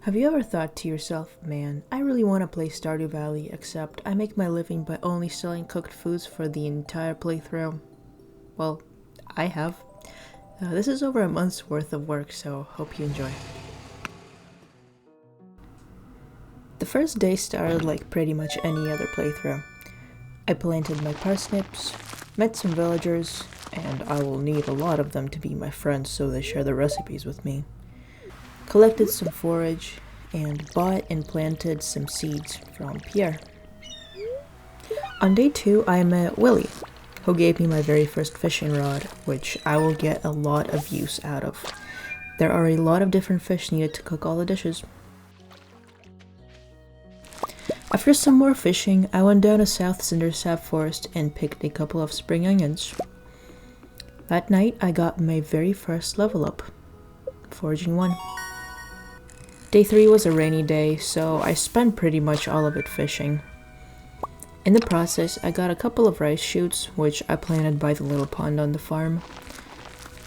Have you ever thought to yourself, man, I really want to play Stardew Valley, except I make my living by only selling cooked foods for the entire playthrough? Well, I have. This is over a month's worth of work, so hope you enjoy. The first day started like pretty much any other playthrough. I planted my parsnips, met some villagers, and I will need a lot of them to be my friends so they share the recipes with me. Collected some forage, and bought and planted some seeds from Pierre. On day 2, I met Willie, who gave me my very first fishing rod, which I will get a lot of use out of. There are a lot of different fish needed to cook all the dishes. After some more fishing, I went down to South Cindersap Forest and picked a couple of spring onions. That night, I got my very first level up, Foraging 1. Day 3 was a rainy day, so I spent pretty much all of it fishing. In the process, I got a couple of rice shoots, which I planted by the little pond on the farm.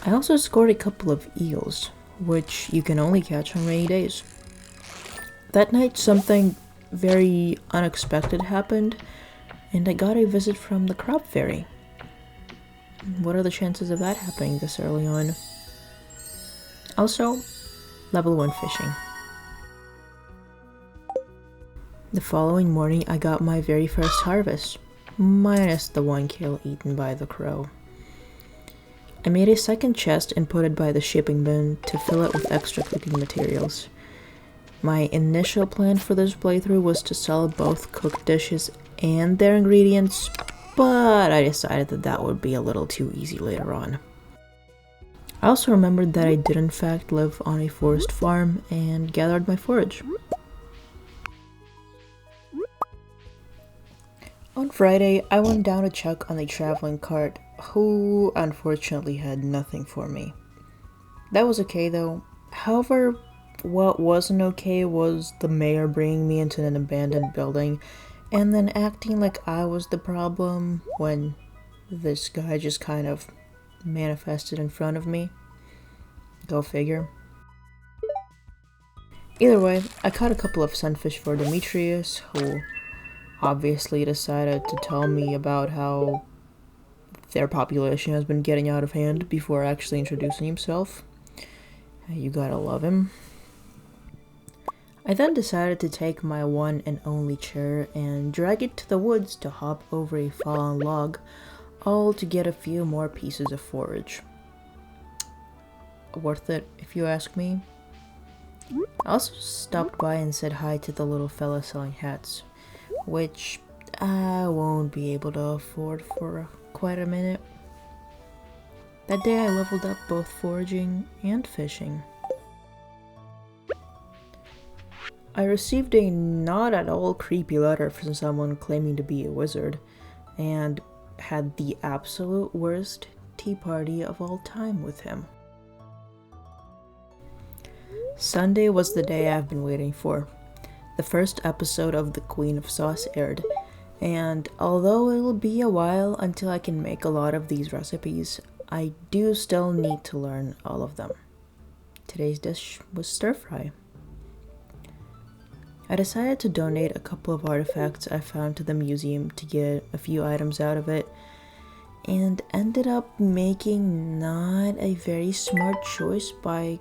I also scored a couple of eels, which you can only catch on rainy days. That night, something very unexpected happened, and I got a visit from the crop fairy. What are the chances of that happening this early on? Also, level 1 fishing. The following morning, I got my very first harvest, minus the 1 kill eaten by the crow. I made a second chest and put it by the shipping bin to fill it with extra cooking materials. My initial plan for this playthrough was to sell both cooked dishes and their ingredients, but I decided that that would be a little too easy later on. I also remembered that I did in fact live on a forest farm and gathered my forage. On Friday, I went down to check on the traveling cart, who unfortunately had nothing for me. That was okay though. However, what wasn't okay was the mayor bringing me into an abandoned building and then acting like I was the problem when this guy just kind of manifested in front of me. Go figure. Either way, I caught a couple of sunfish for Demetrius, who obviously decided to tell me about how their population has been getting out of hand before actually introducing himself. You gotta love him. I then decided to take my one and only chair and drag it to the woods to hop over a fallen log, all to get a few more pieces of forage. Worth it, if you ask me. I also stopped by and said hi to the little fella selling hats, which I won't be able to afford for quite a minute. That day I leveled up both foraging and fishing. I received a not at all creepy letter from someone claiming to be a wizard, and had the absolute worst tea party of all time with him. Sunday was the day I've been waiting for. The first episode of The Queen of Sauce aired, and although it'll be a while until I can make a lot of these recipes, I do still need to learn all of them. Today's dish was stir fry. I decided to donate a couple of artifacts I found to the museum to get a few items out of it, and ended up making not a very smart choice by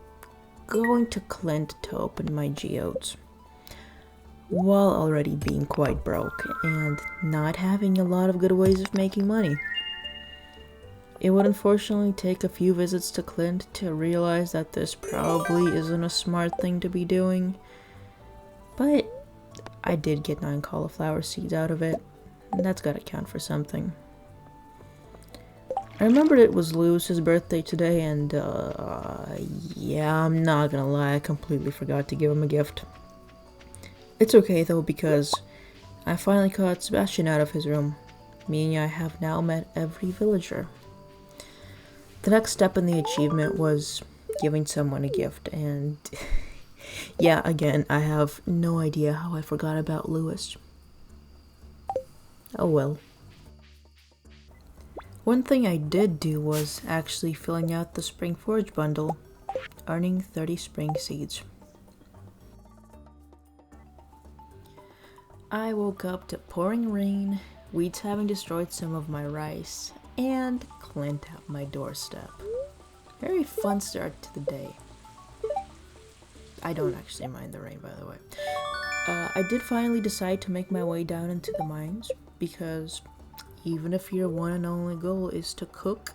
going to Clint to open my geodes, while already being quite broke and not having a lot of good ways of making money. It would unfortunately take a few visits to Clint to realize that this probably isn't a smart thing to be doing, but I did get 9 cauliflower seeds out of it, and that's gotta count for something. I remembered it was Lewis's birthday today, and yeah, I'm not gonna lie, I completely forgot to give him a gift. It's okay though, because I finally caught Sebastian out of his room, meaning I have now met every villager. The next step in the achievement was giving someone a gift, and yeah, again, I have no idea how I forgot about Lewis. Oh well. One thing I did do was actually filling out the spring forage bundle, earning 30 spring seeds. I woke up to pouring rain, weeds having destroyed some of my rice, and Clint at my doorstep. Very fun start to the day. I don't actually mind the rain, by the way. I did finally decide to make my way down into the mines, because even if your one and only goal is to cook,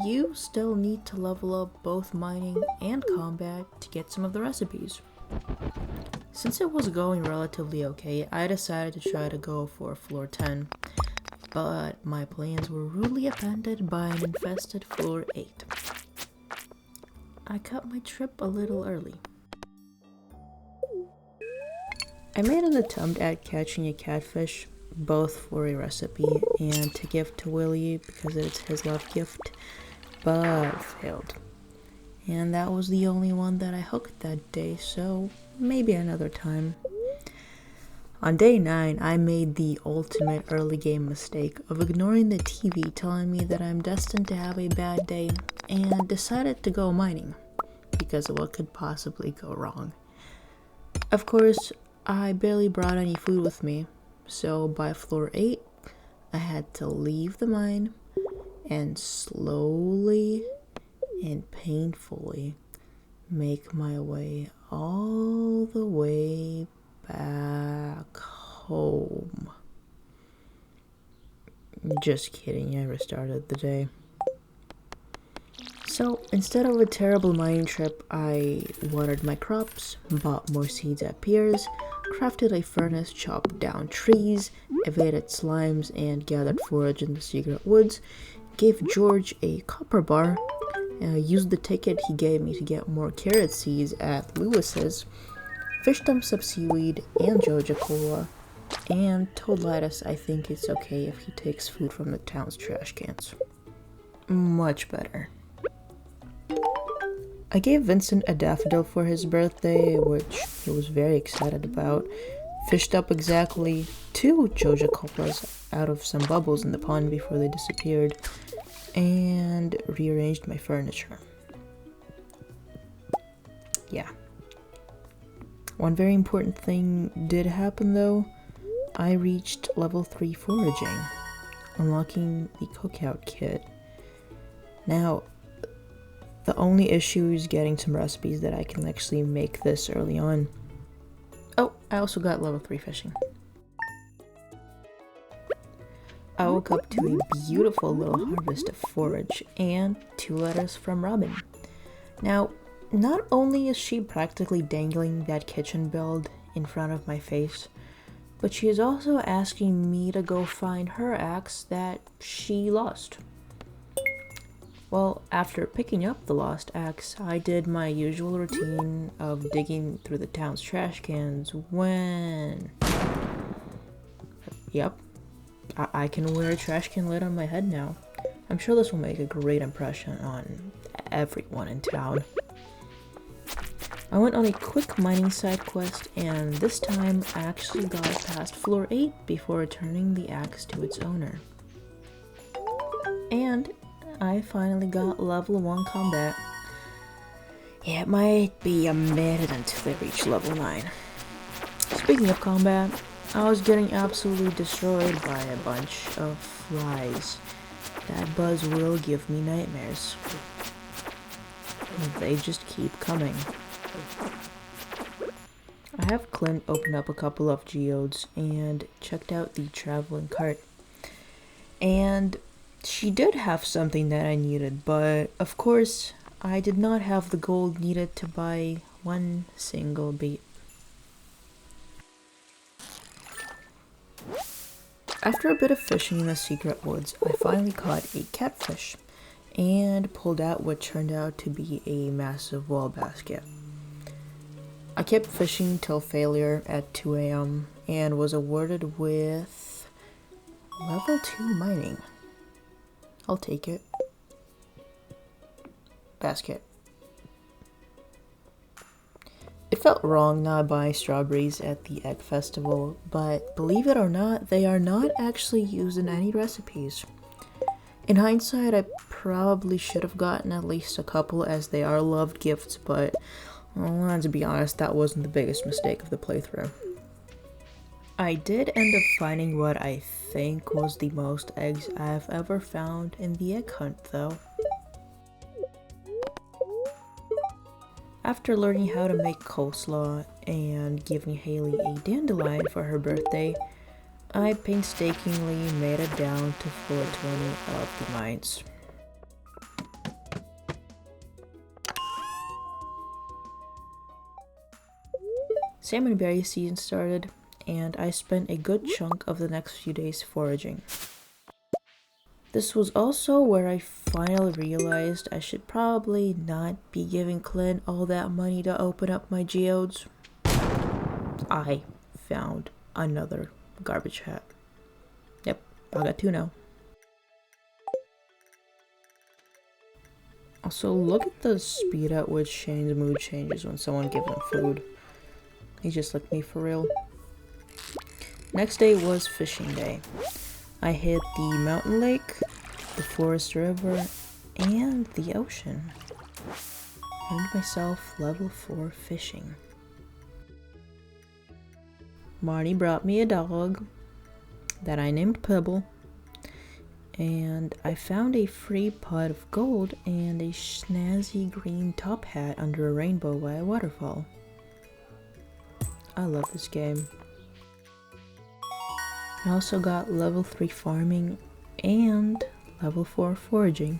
you still need to level up both mining and combat to get some of the recipes. Since it was going relatively okay, I decided to try to go for floor 10, but my plans were rudely upended by an infested floor 8. I cut my trip a little early. I made an attempt at catching a catfish, both for a recipe and to give to Willie because it's his love gift, but failed. And that was the only one that I hooked that day, so maybe another time. On day 9, I made the ultimate early game mistake of ignoring the TV telling me that I'm destined to have a bad day and decided to go mining, because of what could possibly go wrong. Of course, I barely brought any food with me, so by floor 8, I had to leave the mine and slowly and painfully make my way all the way back home. Just kidding, I restarted the day. So, instead of a terrible mining trip, I watered my crops, bought more seeds at Pierre's, crafted a furnace, chopped down trees, evaded slimes, and gathered forage in the secret woods, gave George a copper bar, used the ticket he gave me to get more carrot seeds at Lewis's, fished up some seaweed and Joja Cola, and told Lattice I think it's okay if he takes food from the town's trash cans. Much better. I gave Vincent a daffodil for his birthday, which he was very excited about, fished up exactly 2 Joja Colas out of some bubbles in the pond before they disappeared, and rearranged my furniture. Yeah. One very important thing did happen though. I reached level 3 foraging, unlocking the cookout kit. Now, the only issue is getting some recipes that I can actually make this early on. Oh, I also got level 3 fishing. I woke up to a beautiful little harvest of forage and 2 letters from Robin. Now, not only is she practically dangling that kitchen build in front of my face, but she is also asking me to go find her axe that she lost. Well, after picking up the lost axe, I did my usual routine of digging through the town's trash cans when... Yep, I can wear a trash can lid on my head now. I'm sure this will make a great impression on everyone in town. I went on a quick mining side quest, and this time I actually got past floor 8 before returning the axe to its owner. And I finally got level 1 combat. Yeah, it might be a minute until they reach level 9. Speaking of combat, I was getting absolutely destroyed by a bunch of flies. That buzz will give me nightmares. They just keep coming. I have Clint open up a couple of geodes and checked out the traveling cart. And she did have something that I needed, but of course, I did not have the gold needed to buy one single beet. After a bit of fishing in the secret woods, I finally caught a catfish and pulled out what turned out to be a massive wall basket. I kept fishing till failure at 2 a.m. and was awarded with level 2 mining. I'll take it. Basket. It felt wrong not buying strawberries at the egg festival, but believe it or not, they are not actually used in any recipes. In hindsight, I probably should have gotten at least a couple as they are loved gifts, but well, to be honest, that wasn't the biggest mistake of the playthrough. I did end up finding what I think was the most eggs I've ever found in the egg hunt though. After learning how to make coleslaw and giving Haley a dandelion for her birthday, I painstakingly made it down to floor 20 of the mines. Salmonberry season started, and I spent a good chunk of the next few days foraging. This was also where I finally realized I should probably not be giving Clint all that money to open up my geodes. I found another garbage hat. Yep, I got two now. Also, look at the speed at which Shane's mood changes when someone gives him food. He just licked me for real. Next day was fishing day. I hit the mountain lake, the forest river, and the ocean. Earned myself level 4 fishing. Marty brought me a dog that I named Pebble, and I found a free pot of gold and a snazzy green top hat under a rainbow by a waterfall. I love this game. I also got level 3 farming and level 4 foraging.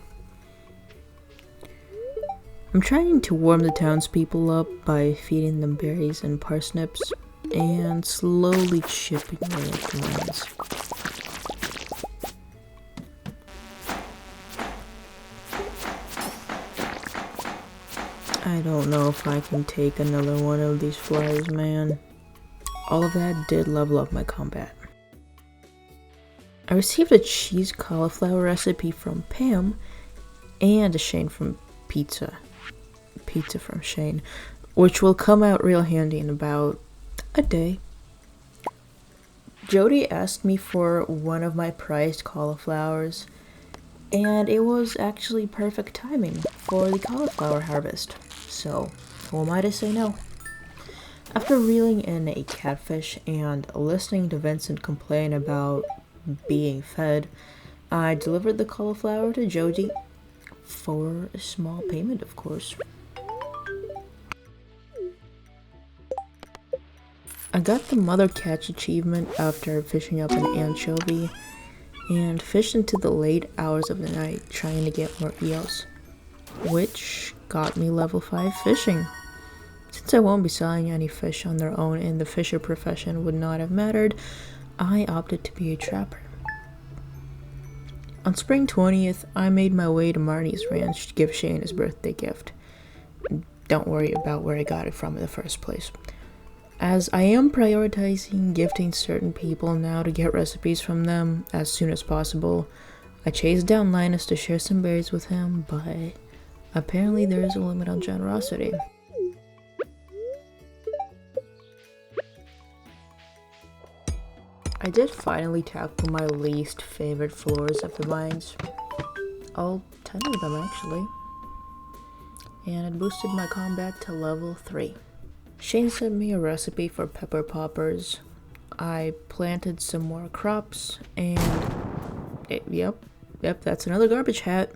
I'm trying to warm the townspeople up by feeding them berries and parsnips and slowly chipping away at the mines. I don't know if I can take another one of these flies, man. All of that did level up my combat. I received a cheese cauliflower recipe from Pam and a Shane from Pizza from Shane, which will come out real handy in about a day. Jody asked me for one of my prized cauliflowers, and it was actually perfect timing for the cauliflower harvest, so who am I to say no? After reeling in a catfish and listening to Vincent complain about being fed, I delivered the cauliflower to Jody for a small payment, of course. I got the mother catch achievement after fishing up an anchovy and fished into the late hours of the night trying to get more eels, which got me level 5 fishing. Since I won't be selling any fish on their own and the fisher profession would not have mattered, I opted to be a trapper. On spring 20th, I made my way to Marnie's ranch to give Shane his birthday gift. Don't worry about where I got it from in the first place, as I am prioritizing gifting certain people now to get recipes from them as soon as possible. I chased down Linus to share some berries with him, but apparently there is a limit on generosity. I did finally tackle my least favorite floors of the mines. All 10 of them actually. And it boosted my combat to level 3. Shane sent me a recipe for pepper poppers. I planted some more crops and yep, that's another garbage hat.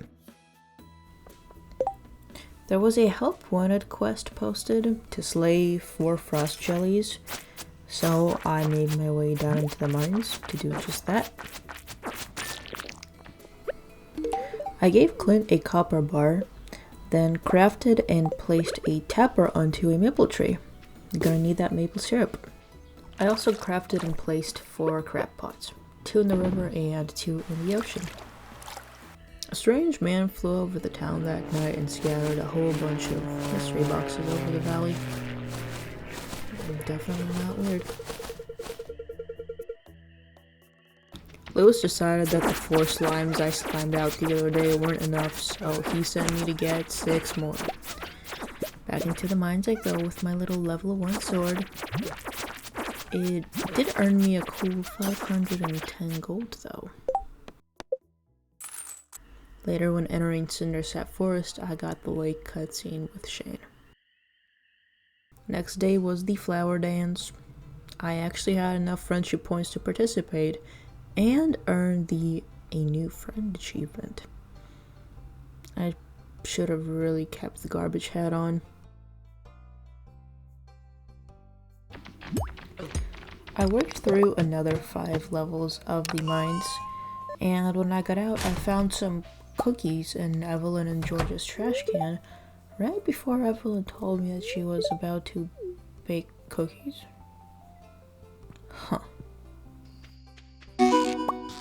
There was a help wanted quest posted to slay 4 frost jellies, so I made my way down into the mines to do just that. I gave Clint a copper bar, then crafted and placed a tapper onto a maple tree. You're gonna need that maple syrup. I also crafted and placed 4 crab pots, 2 in the river and 2 in the ocean. A strange man flew over the town that night and scattered a whole bunch of mystery boxes over the valley. Definitely not weird. Lewis decided that the 4 slimes I slimed out the other day weren't enough, so he sent me to get 6 more. Back into the mines I go with my little level 1 sword. It did earn me a cool 510 gold though. Later, when entering Cindersap Forest, I got the lake cutscene with Shane. Next day was the flower dance. I actually had enough friendship points to participate and earn the A New Friend achievement. I should have really kept the garbage hat on. I worked through another 5 levels of the mines, and when I got out, I found some cookies in Evelyn and George's trash can right before Evelyn told me that she was about to bake cookies. Huh.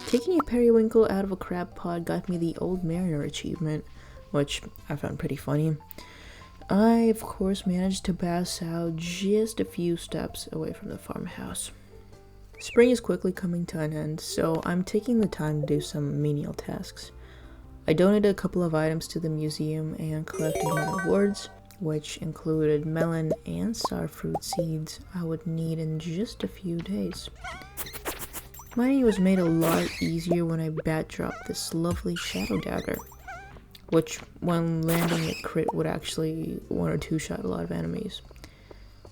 Taking a periwinkle out of a crab pot got me the Old Mariner achievement, which I found pretty funny. I, of course, managed to pass out just a few steps away from the farmhouse. Spring is quickly coming to an end, so I'm taking the time to do some menial tasks. I donated a couple of items to the museum and collected my rewards, which included melon and starfruit seeds I would need in just a few days. Mining was made a lot easier when I bat dropped this lovely shadow dagger, which when landing a crit would actually 1 or 2 shot a lot of enemies.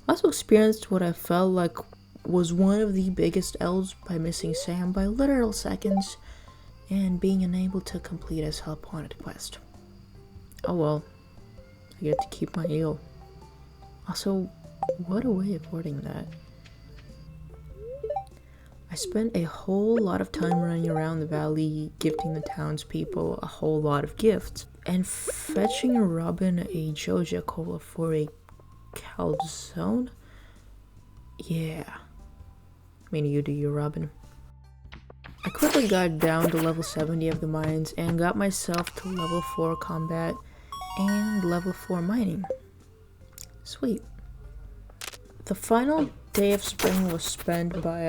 I also experienced what I felt like was one of the biggest L's by missing Sam by literal seconds and being unable to complete his help wanted quest. Oh well, I get to keep my eel. Also, what a way of wording that. I spent a whole lot of time running around the valley, gifting the townspeople a whole lot of gifts, and fetching Robin a Joja Cola for a calzone? Yeah. I mean, you do you, Robin. I quickly got down to level 70 of the mines and got myself to level 4 combat and level 4 mining. Sweet. The final day of spring was spent by,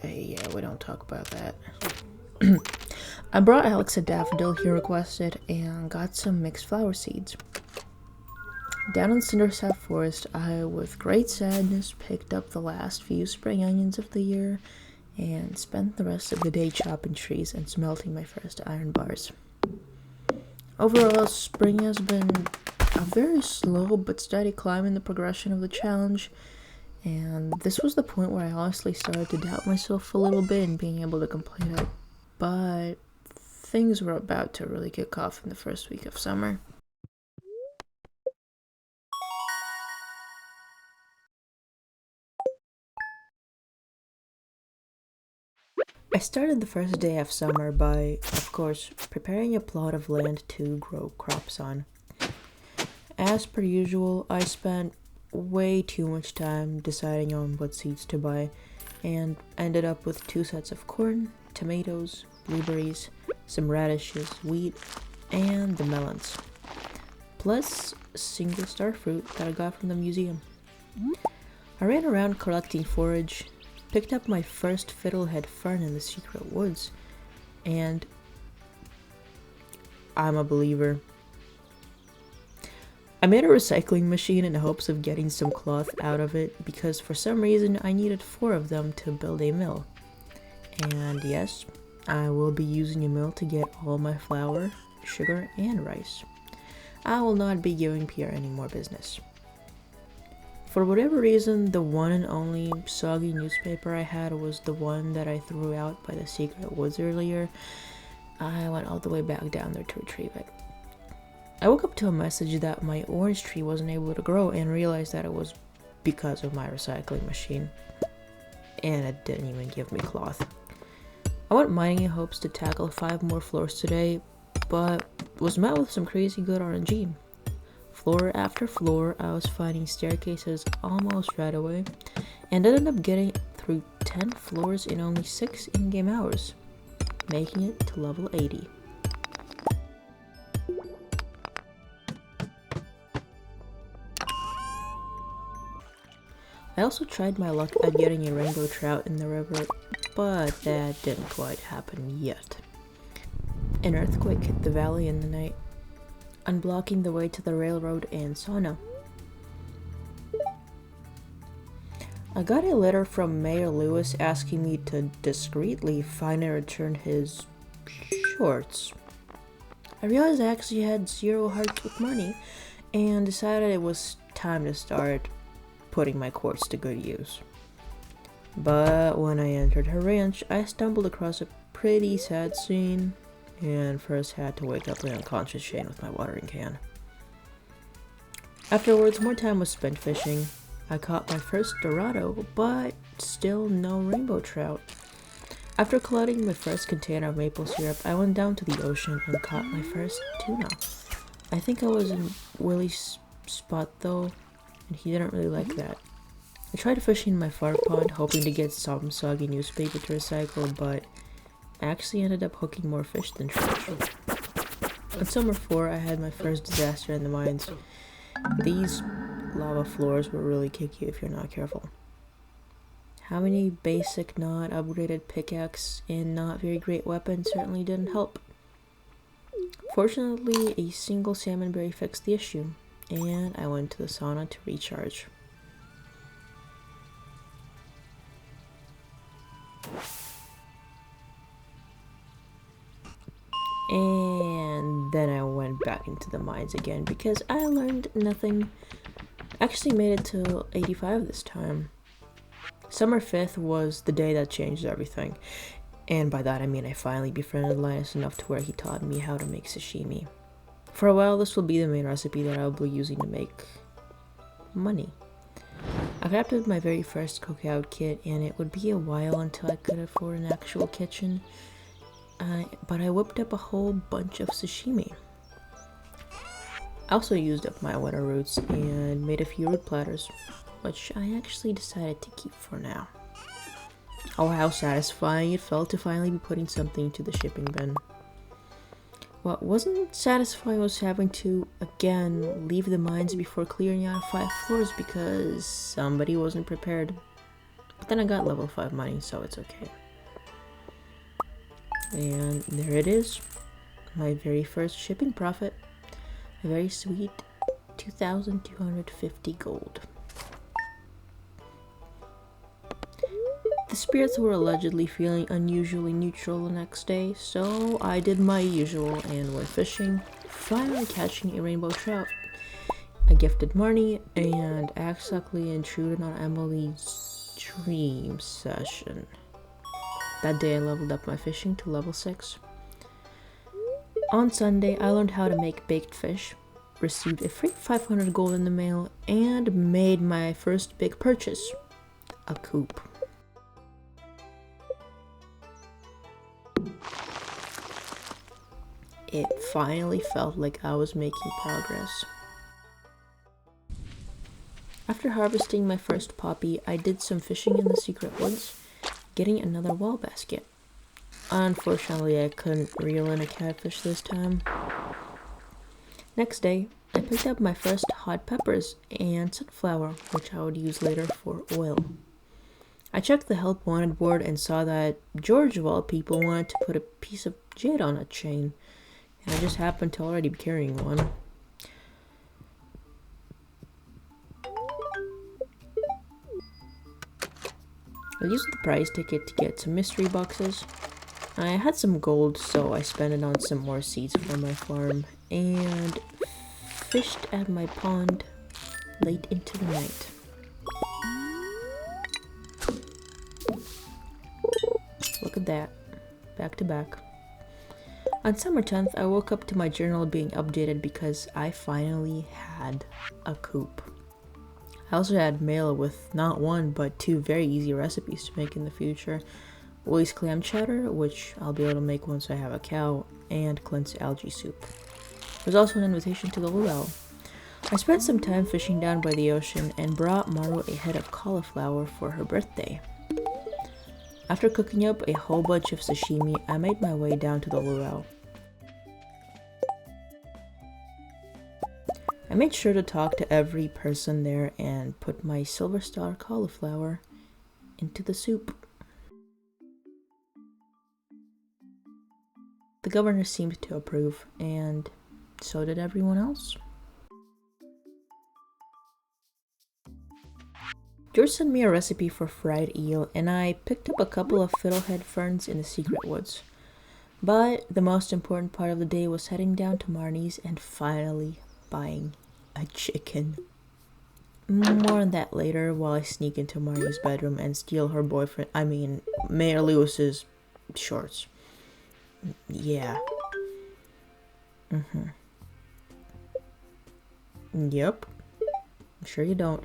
yeah, we don't talk about that. I brought Alex a daffodil he requested and got some mixed flower seeds. Down in Cindersap Forest, I, with great sadness, picked up the last few spring onions of the year and spent the rest of the day chopping trees and smelting my first iron bars. Overall, spring has been a very slow but steady climb in the progression of the challenge, and this was the point where I honestly started to doubt myself a little bit in being able to complete it, but things were about to really kick off in the first week of summer. I started the first day of summer by, of course, preparing a plot of land to grow crops on. As per usual, I spent way too much time deciding on what seeds to buy and ended up with 2 sets of corn, tomatoes, blueberries, some radishes, wheat, and the melons. Plus a single star fruit that I got from the museum. I ran around collecting forage, picked up my first fiddlehead fern in the secret woods, and I'm a believer. I made a recycling machine in hopes of getting some cloth out of it because for some reason I needed 4 of them to build a mill. And yes, I will be using a mill to get all my flour, sugar, and rice. I will not be giving Pierre any more business. For whatever reason, the one and only soggy newspaper I had was the one that I threw out by the secret woods earlier. I went all the way back down there to retrieve it. I woke up to a message that my orange tree wasn't able to grow and realized that it was because of my recycling machine. And it didn't even give me cloth. I went mining in hopes to tackle 5 more floors today, but was met with some crazy good RNG. Floor after floor, I was finding staircases almost right away, and ended up getting through 10 floors in only 6 in-game hours, making it to level 80. I also tried my luck at getting a rainbow trout in the river, but that didn't quite happen yet. An earthquake hit the valley in the night, unblocking the way to the railroad and sauna. I got a letter from Mayor Lewis asking me to discreetly find and return his shorts. I realized I actually had 0 hearts with money and decided it was time to start putting my quartz to good use. But when I entered her ranch, I stumbled across a pretty sad scene, and first had to wake up the unconscious Shane with my watering can. Afterwards, more time was spent fishing. I caught my first dorado, but still no rainbow trout. After collecting my first container of maple syrup, I went down to the ocean and caught my first tuna. I think I was in Willie's spot though, and he didn't really like that. I tried fishing in my far pond, hoping to get some soggy newspaper to recycle, but I actually ended up hooking more fish than trash. On summer 4, I had my first disaster in the mines. These lava floors will really kick you if you're not careful. How many basic, not upgraded pickaxe and not very great weapons certainly didn't help. Fortunately, a single salmon berry fixed the issue, and I went to the sauna to recharge. And then I went back into the mines again because I learned nothing. Actually made it to 85 this time. Summer 5th was the day that changed everything. And by that I mean I finally befriended Linus enough to where he taught me how to make sashimi. For a while this will be the main recipe that I'll be using to make money. I crafted my very first cookout kit, and it would be a while until I could afford an actual kitchen. But I whipped up a whole bunch of sashimi. I also used up my winter roots and made a few root platters, which I actually decided to keep for now. Oh, how satisfying it felt to finally be putting something into the shipping bin. What wasn't satisfying was having to, again, leave the mines before clearing out 5 floors because somebody wasn't prepared. But then I got level 5 money, so it's okay. And there it is, my very first shipping profit. A very sweet 2,250 gold. The spirits were allegedly feeling unusually neutral the next day, so I did my usual and went fishing, finally catching a rainbow trout. I gifted Marnie and accidentally intruded on Emily's dream session. That day I leveled up my fishing to level 6. On Sunday, I learned how to make baked fish, received a free 500 gold in the mail, and made my first big purchase, a coop. It finally felt like I was making progress. After harvesting my first poppy, I did some fishing in the secret woods, getting another wall basket. Unfortunately, I couldn't reel in a catfish this time. Next day, I picked up my first hot peppers and sunflower, which I would use later for oil. I checked the help wanted board and saw that George, of all people, wanted to put a piece of jade on a chain, and I just happened to already be carrying one. I used the prize ticket to get some mystery boxes. I had some gold, so I spent it on some more seeds for my farm, and fished at my pond late into the night. Look at that. Back to back. On summer 10th, I woke up to my journal being updated because I finally had a coop. I also had mail with not one, but 2 very easy recipes to make in the future. Willie's clam chowder, which I'll be able to make once I have a cow, and Clint's algae soup. There's also an invitation to the luau. I spent some time fishing down by the ocean and brought Maru a head of cauliflower for her birthday. After cooking up a whole bunch of sashimi, I made my way down to the luau. I made sure to talk to every person there and put my silver star cauliflower into the soup. The governor seemed to approve, and so did everyone else. George sent me a recipe for fried eel, and I picked up a couple of fiddlehead ferns in the secret woods. But the most important part of the day was heading down to Marnie's and finally buying a chicken. More on that later while I sneak into Marnie's bedroom and steal her boyfriend, Mayor Lewis's shorts. Yeah. Yep. I'm sure you don't.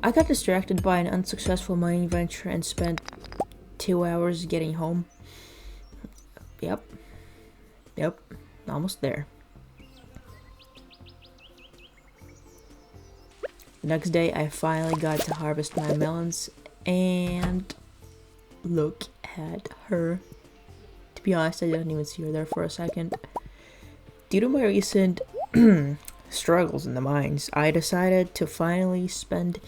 I got distracted by an unsuccessful mining venture and spent 2 hours getting home. Yep. Almost there. Next day, I finally got to harvest my melons, and look at her. To be honest, I didn't even see her there for a second. Due to my recent struggles in the mines, I decided to finally spend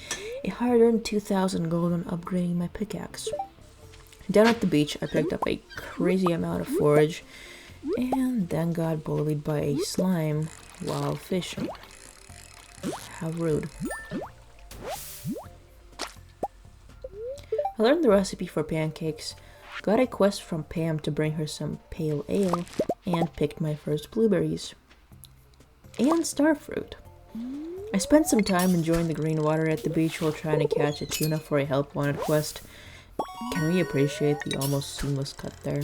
a hard-earned 2,000 gold on upgrading my pickaxe. Down at the beach, I picked up a crazy amount of forage, and then got bullied by a slime while fishing. How rude. I learned the recipe for pancakes, got a quest from Pam to bring her some pale ale, and picked my first blueberries. And starfruit. I spent some time enjoying the green water at the beach while trying to catch a tuna for a help wanted quest. Can we appreciate the almost seamless cut there?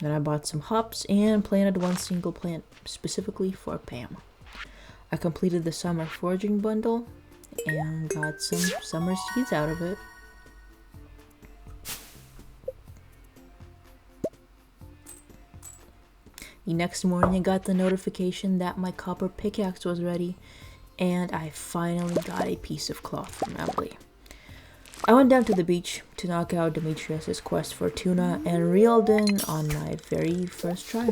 Then I bought some hops and planted one single plant specifically for Pam. I completed the summer foraging bundle and got some summer seeds out of it. The next morning I got the notification that my copper pickaxe was ready, and I finally got a piece of cloth from Emily. I went down to the beach to knock out Demetrius's quest for tuna and reeled in on my very first try.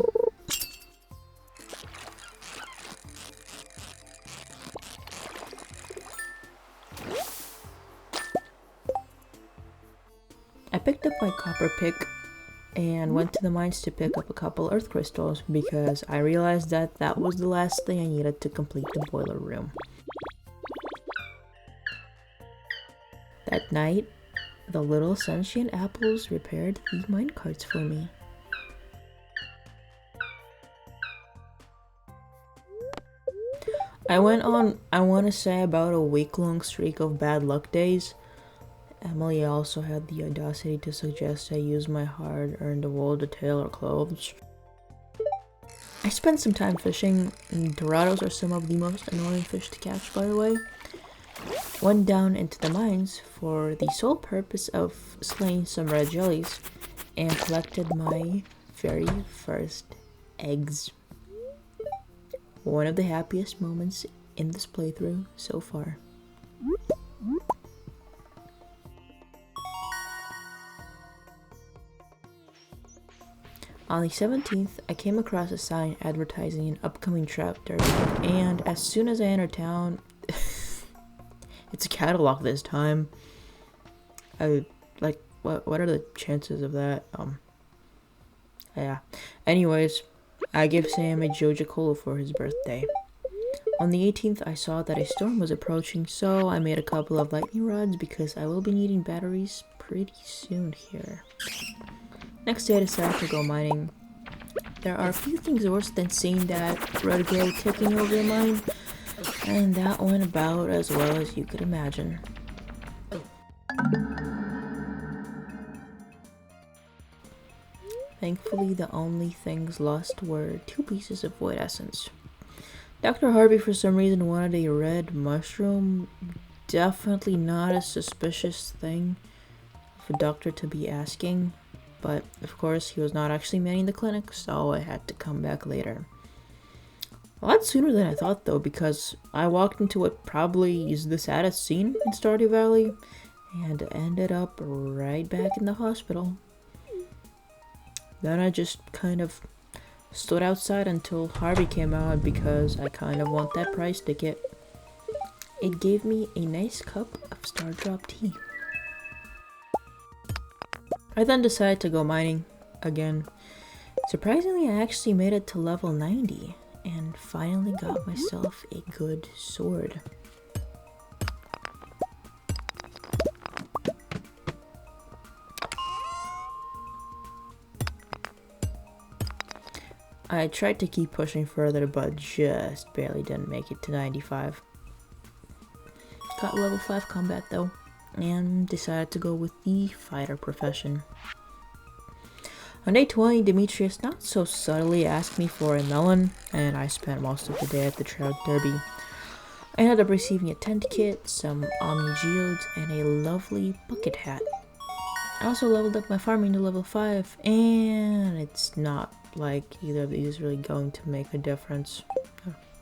I picked up my copper pick and went to the mines to pick up a couple earth crystals because I realized that that was the last thing I needed to complete the boiler room. That night, the little sunshine apples repaired the minecarts for me. I went on, I want to say, about a week-long streak of bad luck days. Emily also had the audacity to suggest I use my hard-earned wool to tail her clothes. I spent some time fishing, and dorados are some of the most annoying fish to catch, by the way. Went down into the mines for the sole purpose of slaying some red jellies, and collected my very first eggs. One of the happiest moments in this playthrough so far. On the 17th, I came across a sign advertising an upcoming trout derby, and as soon as I entered town, it's a catalog this time. What are the chances of that? Yeah. Anyways, I gave Sam a Joja Cola for his birthday. On the 18th, I saw that a storm was approaching, so I made a couple of lightning rods because I will be needing batteries pretty soon here. Next day I decided to go mining. There are a few things worse than seeing that red glow ticking over your mind, and that went about as well as you could imagine. Thankfully, the only things lost were 2 pieces of void essence. Dr. Harvey for some reason wanted a red mushroom. Definitely not a suspicious thing for a doctor to be asking. But, of course, he was not actually manning the clinic, so I had to come back later. A lot sooner than I thought, though, because I walked into what probably is the saddest scene in Stardew Valley, and ended up right back in the hospital. Then I just kind of stood outside until Harvey came out because I kind of want that prize ticket. It gave me a nice cup of Star Drop tea. I then decided to go mining again. Surprisingly, I actually made it to level 90 and finally got myself a good sword. I tried to keep pushing further, but just barely didn't make it to 95. Got level 5 combat though, and decided to go with the fighter profession. On day 20, Demetrius not so subtly asked me for a melon, and I spent most of the day at the Trout Derby. I ended up receiving a tent kit, some Omni Geodes, and a lovely bucket hat. I also leveled up my farming to level 5, and it's not like either of these is really going to make a difference.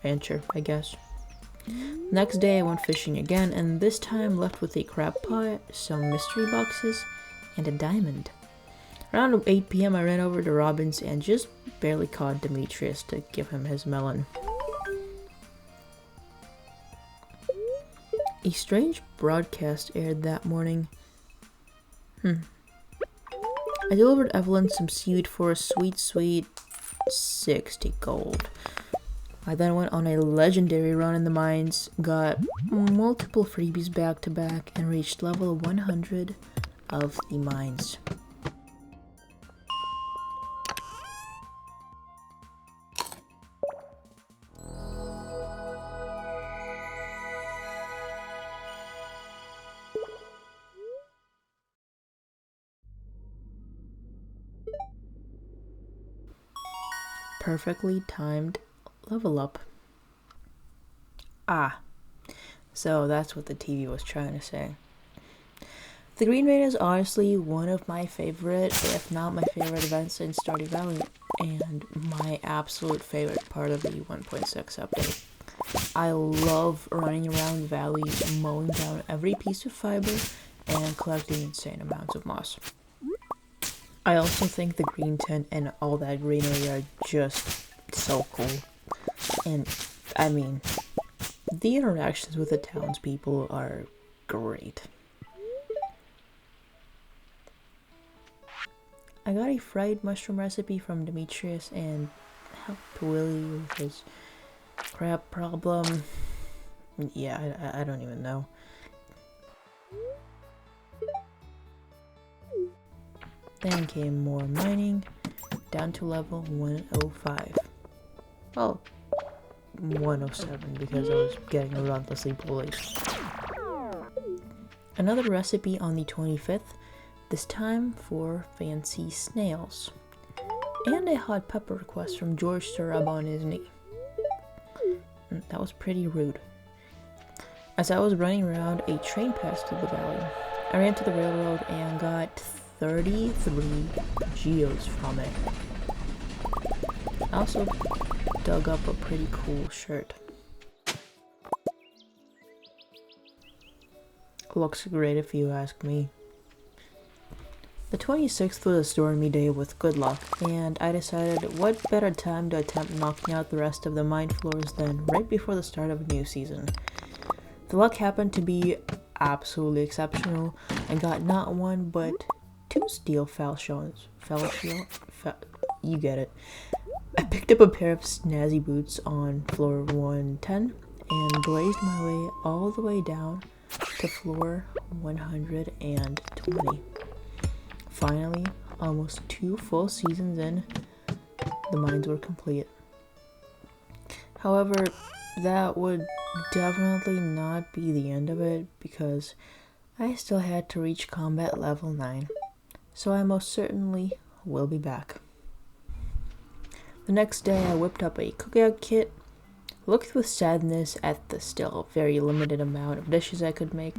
Venture, I guess. Next day I went fishing again, and this time left with a crab pot, some mystery boxes, and a diamond. Around 8 PM I ran over to Robin's and just barely caught Demetrius to give him his melon. A strange broadcast aired that morning. I delivered Evelyn some seaweed for a sweet 60 gold. I then went on a legendary run in the mines, got multiple freebies back to back, and reached level 100 of the mines. Perfectly timed level up. So that's what the TV was trying to say. The Green Raid is honestly one of my favorite, if not my favorite events in Stardew Valley, and my absolute favorite part of the 1.6 update. I love running around valleys, mowing down every piece of fiber, and collecting insane amounts of moss. I also think the green tent and all that greenery are just so cool. And, I mean, the interactions with the townspeople are great. I got a fried mushroom recipe from Demetrius and helped Willie with his crab problem. Yeah, I don't even know. Then came more mining, down to level 105. Well, 107 because I was getting relentlessly bullied. Another recipe on the 25th, this time for fancy snails. And a hot pepper request from George to rub on his knee. That was pretty rude. As I was running around, a train passed through the valley. I ran to the railroad and got 33 geodes from it. I also dug up a pretty cool shirt. Looks great if you ask me. The 26th was a stormy day with good luck, and I decided what better time to attempt knocking out the rest of the mine floors than right before the start of a new season. The luck happened to be absolutely exceptional. I got not one but 2 steel falchions. You get it. I picked up a pair of snazzy boots on floor 110 and blazed my way all the way down to floor 120. Finally, almost 2 full seasons in, the mines were complete. However, that would definitely not be the end of it because I still had to reach combat level 9, so I most certainly will be back. The next day I whipped up a cookout kit, looked with sadness at the still very limited amount of dishes I could make,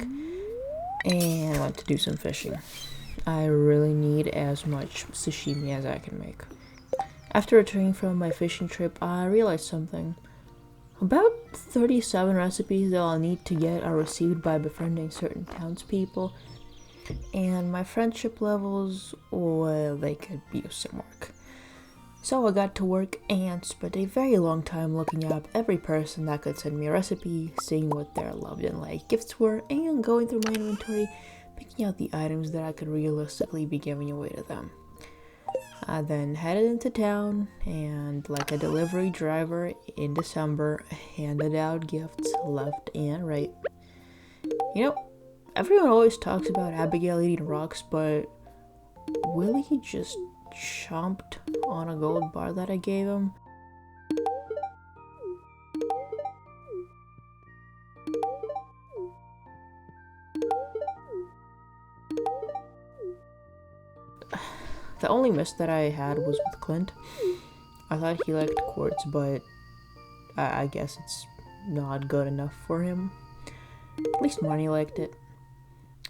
and went to do some fishing. I really need as much sashimi as I can make. After returning from my fishing trip, I realized something. About 37 recipes that I'll need to get are received by befriending certain townspeople, and my friendship levels, well, they could use some work. So I got to work and spent a very long time looking up every person that could send me a recipe, seeing what their loved and liked gifts were, and going through my inventory, picking out the items that I could realistically be giving away to them. I then headed into town and, like a delivery driver in December, handed out gifts left and right. You know, everyone always talks about Abigail eating rocks, but Willie just chomped on a gold bar that I gave him. The only miss that I had was with Clint. I thought he liked quartz, but I guess it's not good enough for him. At least Marnie liked it.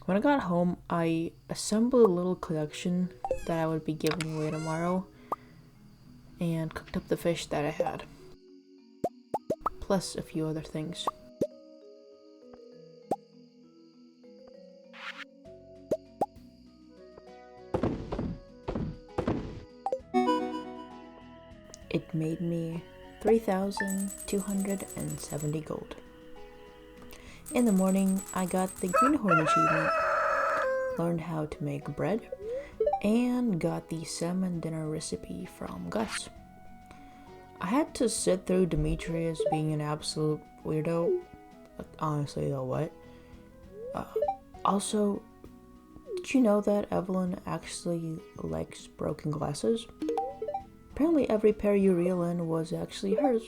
When I got home, I assembled a little collection that I would be giving away tomorrow and cooked up the fish that I had, plus a few other things. It made me 3,270 gold. In the morning, I got the greenhorn achievement, learned how to make bread, and got the salmon dinner recipe from Gus. I had to sit through Demetrius being an absolute weirdo. Honestly though, what? Also, did you know that Evelyn actually likes broken glasses? Apparently every pair you reel in was actually hers.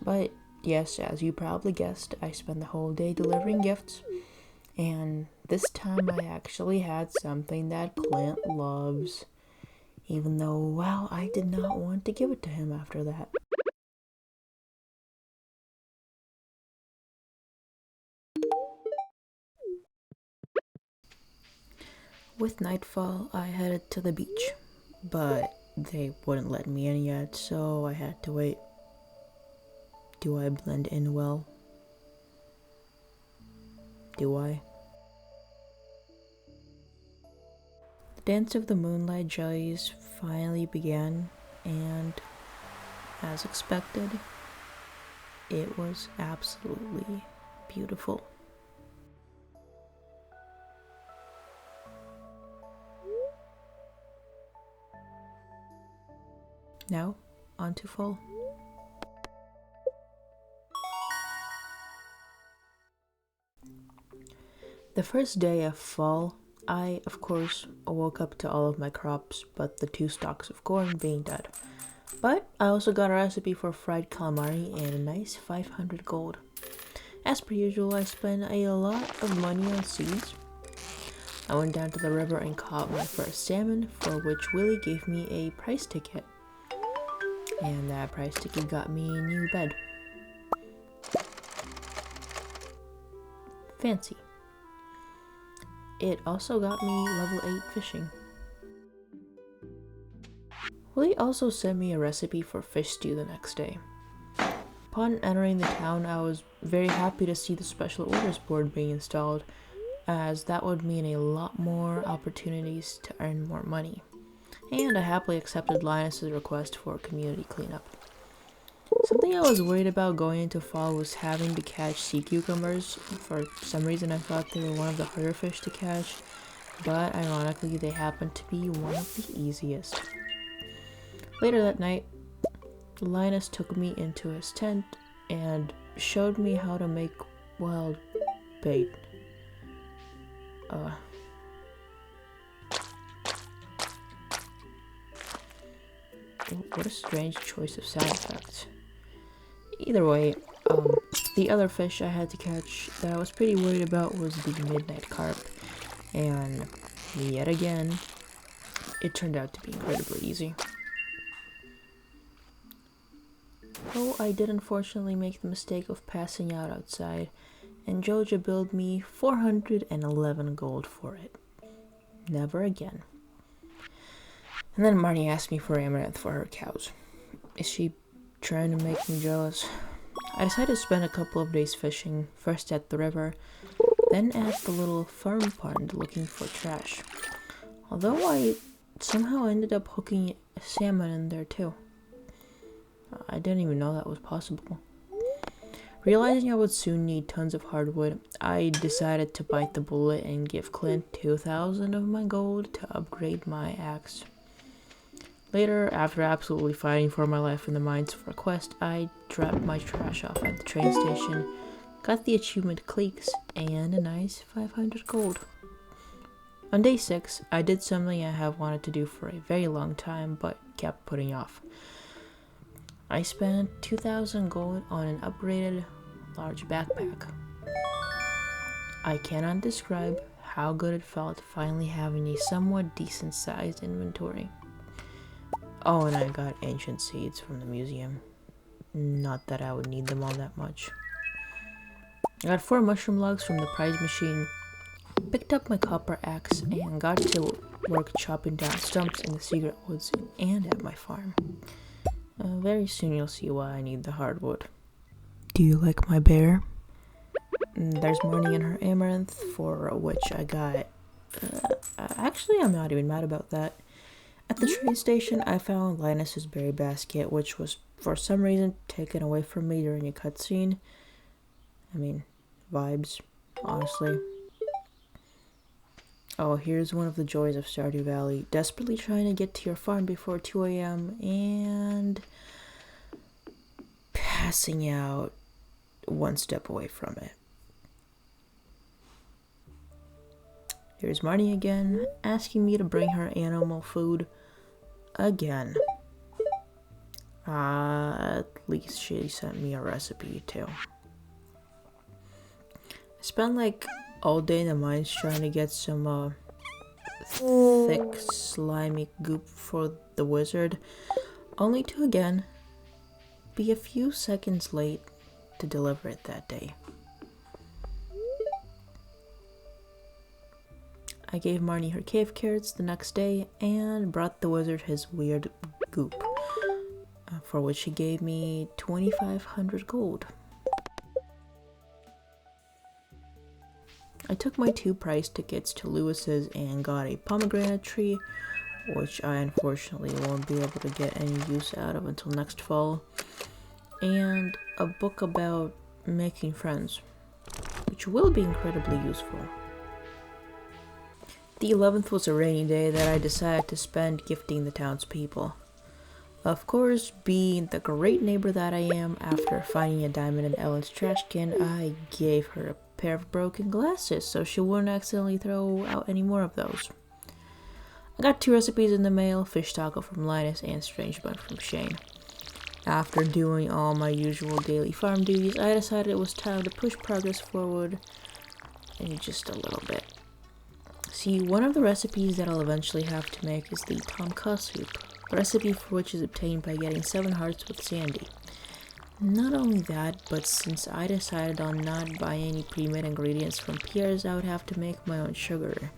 But yes, as you probably guessed, I spent the whole day delivering gifts, and this time I actually had something that Clint loves, even though, well, I did not want to give it to him after that. With nightfall, I headed to the beach, but they wouldn't let me in yet, so I had to wait. Do I blend in well? Do I? The dance of the moonlight jellies finally began, and as expected, it was absolutely beautiful. Now, on to fall. The first day of fall, I, of course, woke up to all of my crops but the 2 stalks of corn being dead. But I also got a recipe for fried calamari and a nice 500 gold. As per usual, I spent a lot of money on seeds. I went down to the river and caught my first salmon, for which Willie gave me a price ticket. And that price ticket got me a new bed. Fancy. It also got me level 8 fishing. Willie also sent me a recipe for fish stew the next day. Upon entering the town, I was very happy to see the special orders board being installed, as that would mean a lot more opportunities to earn more money. And I happily accepted Linus's request for community cleanup. Something I was worried about going into fall was having to catch sea cucumbers. For some reason I thought they were one of the harder fish to catch, but ironically they happened to be one of the easiest. Later that night, Linus took me into his tent and showed me how to make wild bait. What a strange choice of sound effects. Either way, the other fish I had to catch that I was pretty worried about was the midnight carp, and yet again, it turned out to be incredibly easy. Though I did unfortunately make the mistake of passing out outside, and Joja billed me 411 gold for it. Never again. And then Marnie asked me for amaranth for her cows. Is she trying to make me jealous? I decided to spend a couple of days fishing, first at the river, then at the little farm pond looking for trash. Although I somehow ended up hooking a salmon in there too. I didn't even know that was possible. Realizing I would soon need tons of hardwood, I decided to bite the bullet and give Clint 2,000 of my gold to upgrade my axe. Later, after absolutely fighting for my life in the mines for a quest, I dropped my trash off at the train station, got the achievement Cliques, and a nice 500 gold. On day 6, I did something I have wanted to do for a very long time, but kept putting off. I spent 2,000 gold on an upgraded large backpack. I cannot describe how good it felt finally having a somewhat decent sized inventory. Oh, and I got ancient seeds from the museum. Not that I would need them all that much. I got 4 mushroom logs from the prize machine, picked up my copper axe, and got to work chopping down stumps in the secret woods and at my farm. Very soon you'll see why I need the hardwood. Do you like my bear? There's Marnie and her amaranth, for which I got... actually, I'm not even mad about that. At the train station, I found Linus's berry basket, which was, for some reason, taken away from me during a cutscene. I mean, vibes, honestly. Oh, here's one of the joys of Stardew Valley. Desperately trying to get to your farm before 2 a.m. and... passing out one step away from it. Here's Marnie again, asking me to bring her animal food again. At least she sent me a recipe too. I spent like all day in the mines trying to get some thick slimy goop for the wizard, only to again be a few seconds late to deliver it that day. I gave Marnie her cave carrots the next day and brought the wizard his weird goop, for which he gave me 2,500 gold. I took my 2 prize tickets to Lewis's and got a pomegranate tree, which I unfortunately won't be able to get any use out of until next fall, and a book about making friends, which will be incredibly useful. The 11th was a rainy day that I decided to spend gifting the townspeople. Of course, being the great neighbor that I am, after finding a diamond in Ellen's trash can, I gave her a pair of broken glasses so she wouldn't accidentally throw out any more of those. I got 2 recipes in the mail, fish taco from Linus and strange bun from Shane. After doing all my usual daily farm duties, I decided it was time to push progress forward in just a little bit. See, one of the recipes that I'll eventually have to make is the tomka soup, a recipe for which is obtained by getting 7 hearts with Sandy. Not only that, but since I decided on not buying any pre-made ingredients from Pierre's, I would have to make my own sugar.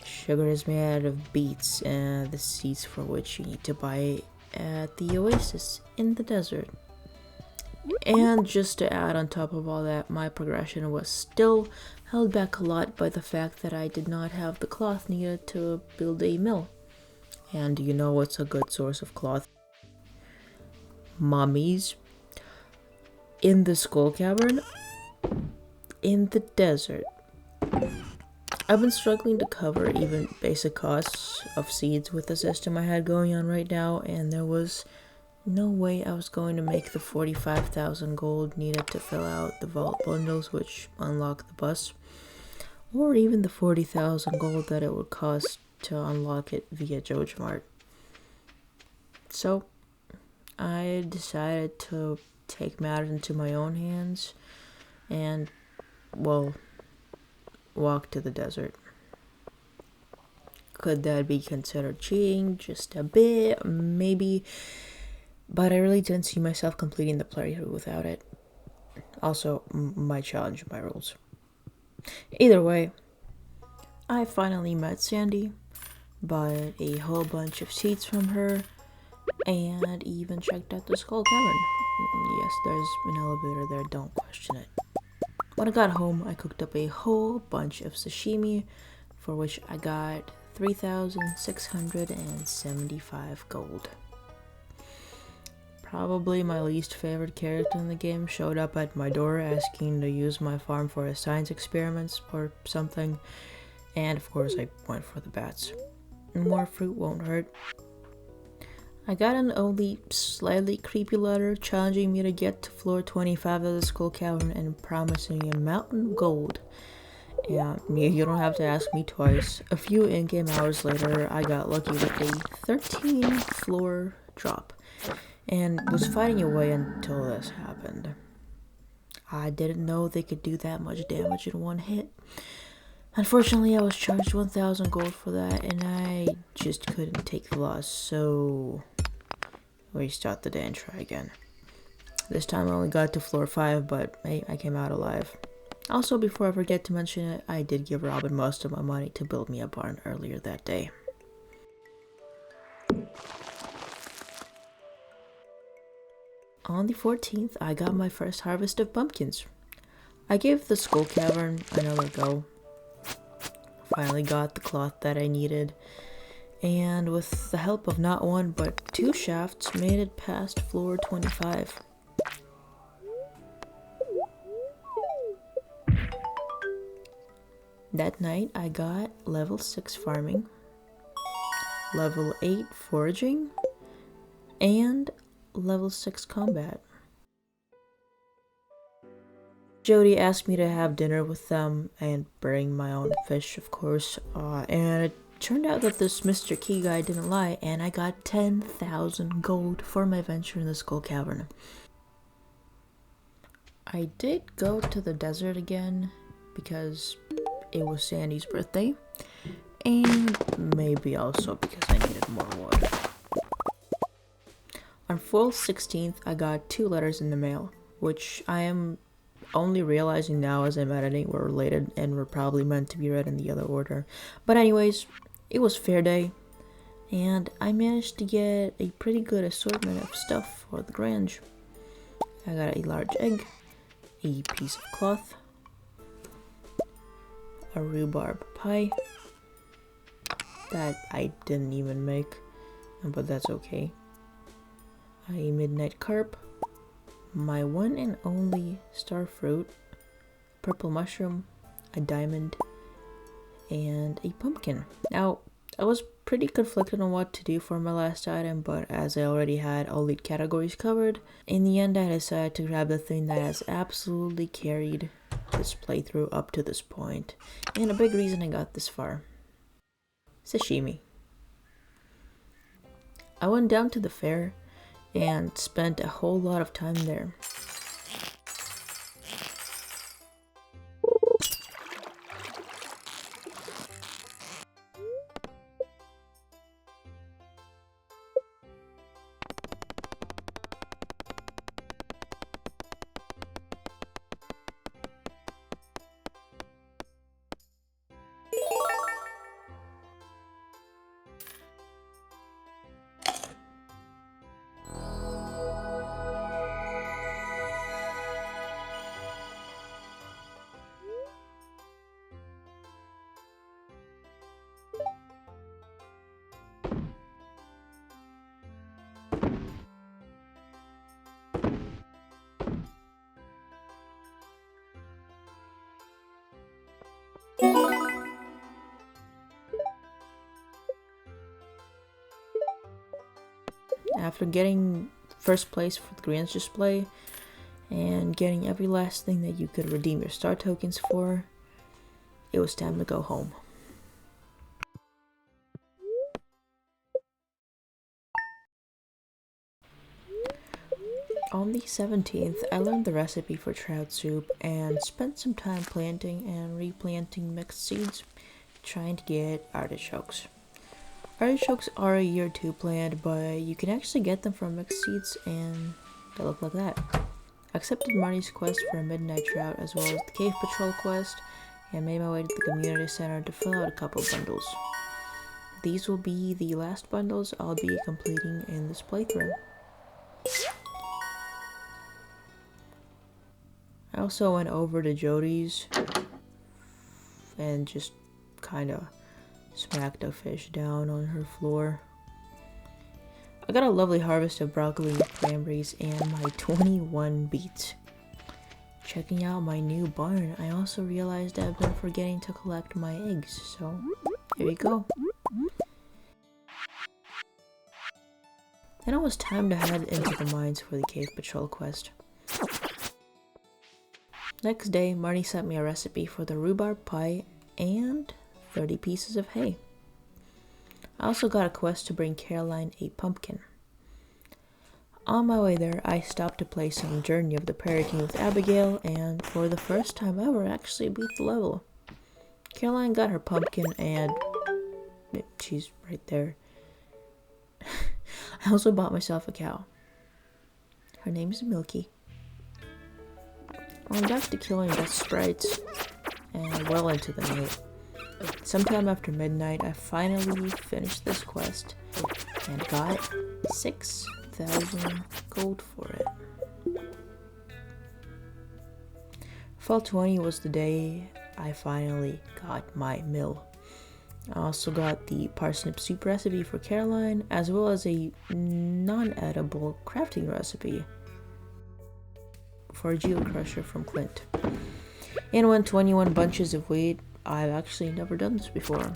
Sugar is made out of beets, and the seeds for which you need to buy at the oasis in the desert. And just to add on top of all that, my progression was still held back a lot by the fact that I did not have the cloth needed to build a mill. And you know what's a good source of cloth? Mummies. In the skull cavern. In the desert. I've been struggling to cover even basic costs of seeds with the system I had going on right now, and there was no way I was going to make the 45,000 gold needed to fill out the vault bundles which unlock the bus, or even the 40,000 gold that it would cost to unlock it via JojaMart. So I decided to take matters into my own hands and, well, walk to the desert. Could that be considered cheating? Just a bit, maybe. But I really didn't see myself completing the playthrough without it. Also, my challenge, my rules. Either way, I finally met Sandy, bought a whole bunch of seeds from her, and even checked out the Skull Cavern. Yes, there's an elevator there, don't question it. When I got home, I cooked up a whole bunch of sashimi, for which I got 3,675 gold. Probably my least favorite character in the game showed up at my door asking to use my farm for his science experiments or something, and of course I went for the bats. More fruit won't hurt. I got an only slightly creepy letter challenging me to get to floor 25 of the Skull Cavern and promising a mountain of gold. Yeah, you don't have to ask me twice. A few in-game hours later, I got lucky with a 13th floor drop, and was fighting away until this happened. I didn't know they could do that much damage in one hit. Unfortunately, I was charged 1,000 gold for that, and I just couldn't take the loss, so restart the day and try again. This time I only got to floor 5, but hey, I came out alive. Also, before I forget to mention it, I did give Robin most of my money to build me a barn earlier that day. On the 14th, I got my first harvest of pumpkins. I gave the skull cavern another go. Finally got the cloth that I needed, and with the help of not one but 2 shafts, made it past floor 25. That night I got level 6 farming, level 8 foraging, and level 6 combat. Jody asked me to have dinner with them and bring my own fish, of course, and it turned out that this Mr. Key guy didn't lie, and I got 10,000 gold for my venture in the Skull Cavern. I did go to the desert again because it was Sandy's birthday, and maybe also because I needed more wood. On full 16th, I got 2 letters in the mail, which I am only realizing now as I'm editing were related and were probably meant to be read in the other order. But anyways, it was fair day, and I managed to get a pretty good assortment of stuff for the Grange. I got a large egg, a piece of cloth, a rhubarb pie that I didn't even make, but that's okay, a midnight carp, my one and only star fruit, purple mushroom, a diamond, and a pumpkin. Now, I was pretty conflicted on what to do for my last item, but as I already had all the categories covered, in the end I decided to grab the thing that has absolutely carried this playthrough up to this point, and a big reason I got this far. Sashimi. I went down to the fair and spent a whole lot of time there. After getting first place for the Grange display and getting every last thing that you could redeem your star tokens for, it was time to go home. On the 17th, I learned the recipe for trout soup and spent some time planting and replanting mixed seeds, trying to get artichokes. Artichokes are a year 2 plant, but you can actually get them from mixed seeds, and they look like that. I accepted Marnie's quest for a midnight trout as well as the cave patrol quest, and made my way to the community center to fill out a couple bundles. These will be the last bundles I'll be completing in this playthrough. I also went over to Jody's and just kinda smacked a fish down on her floor. I got a lovely harvest of broccoli, cranberries, and my 21 beets. Checking out my new barn, I also realized I've been forgetting to collect my eggs, so here you go. Then it was time to head into the mines for the cave patrol quest. Next day, Marnie sent me a recipe for the rhubarb pie and 30 pieces of hay. I also got a quest to bring Caroline a pumpkin. On my way there, I stopped to play some Journey of the Prairie King with Abigail, and for the first time ever, actually beat the level. Caroline got her pumpkin and she's right there. I also bought myself a cow. Her name is Milky. I went back to killing death sprites and well into the night. Sometime after midnight, I finally finished this quest and got 6,000 gold for it. Fall 20 was the day I finally got my mill. I also got the parsnip soup recipe for Caroline, as well as a non-edible crafting recipe for a geocrusher from Clint. And won 21 bunches of wheat. I've actually never done this before.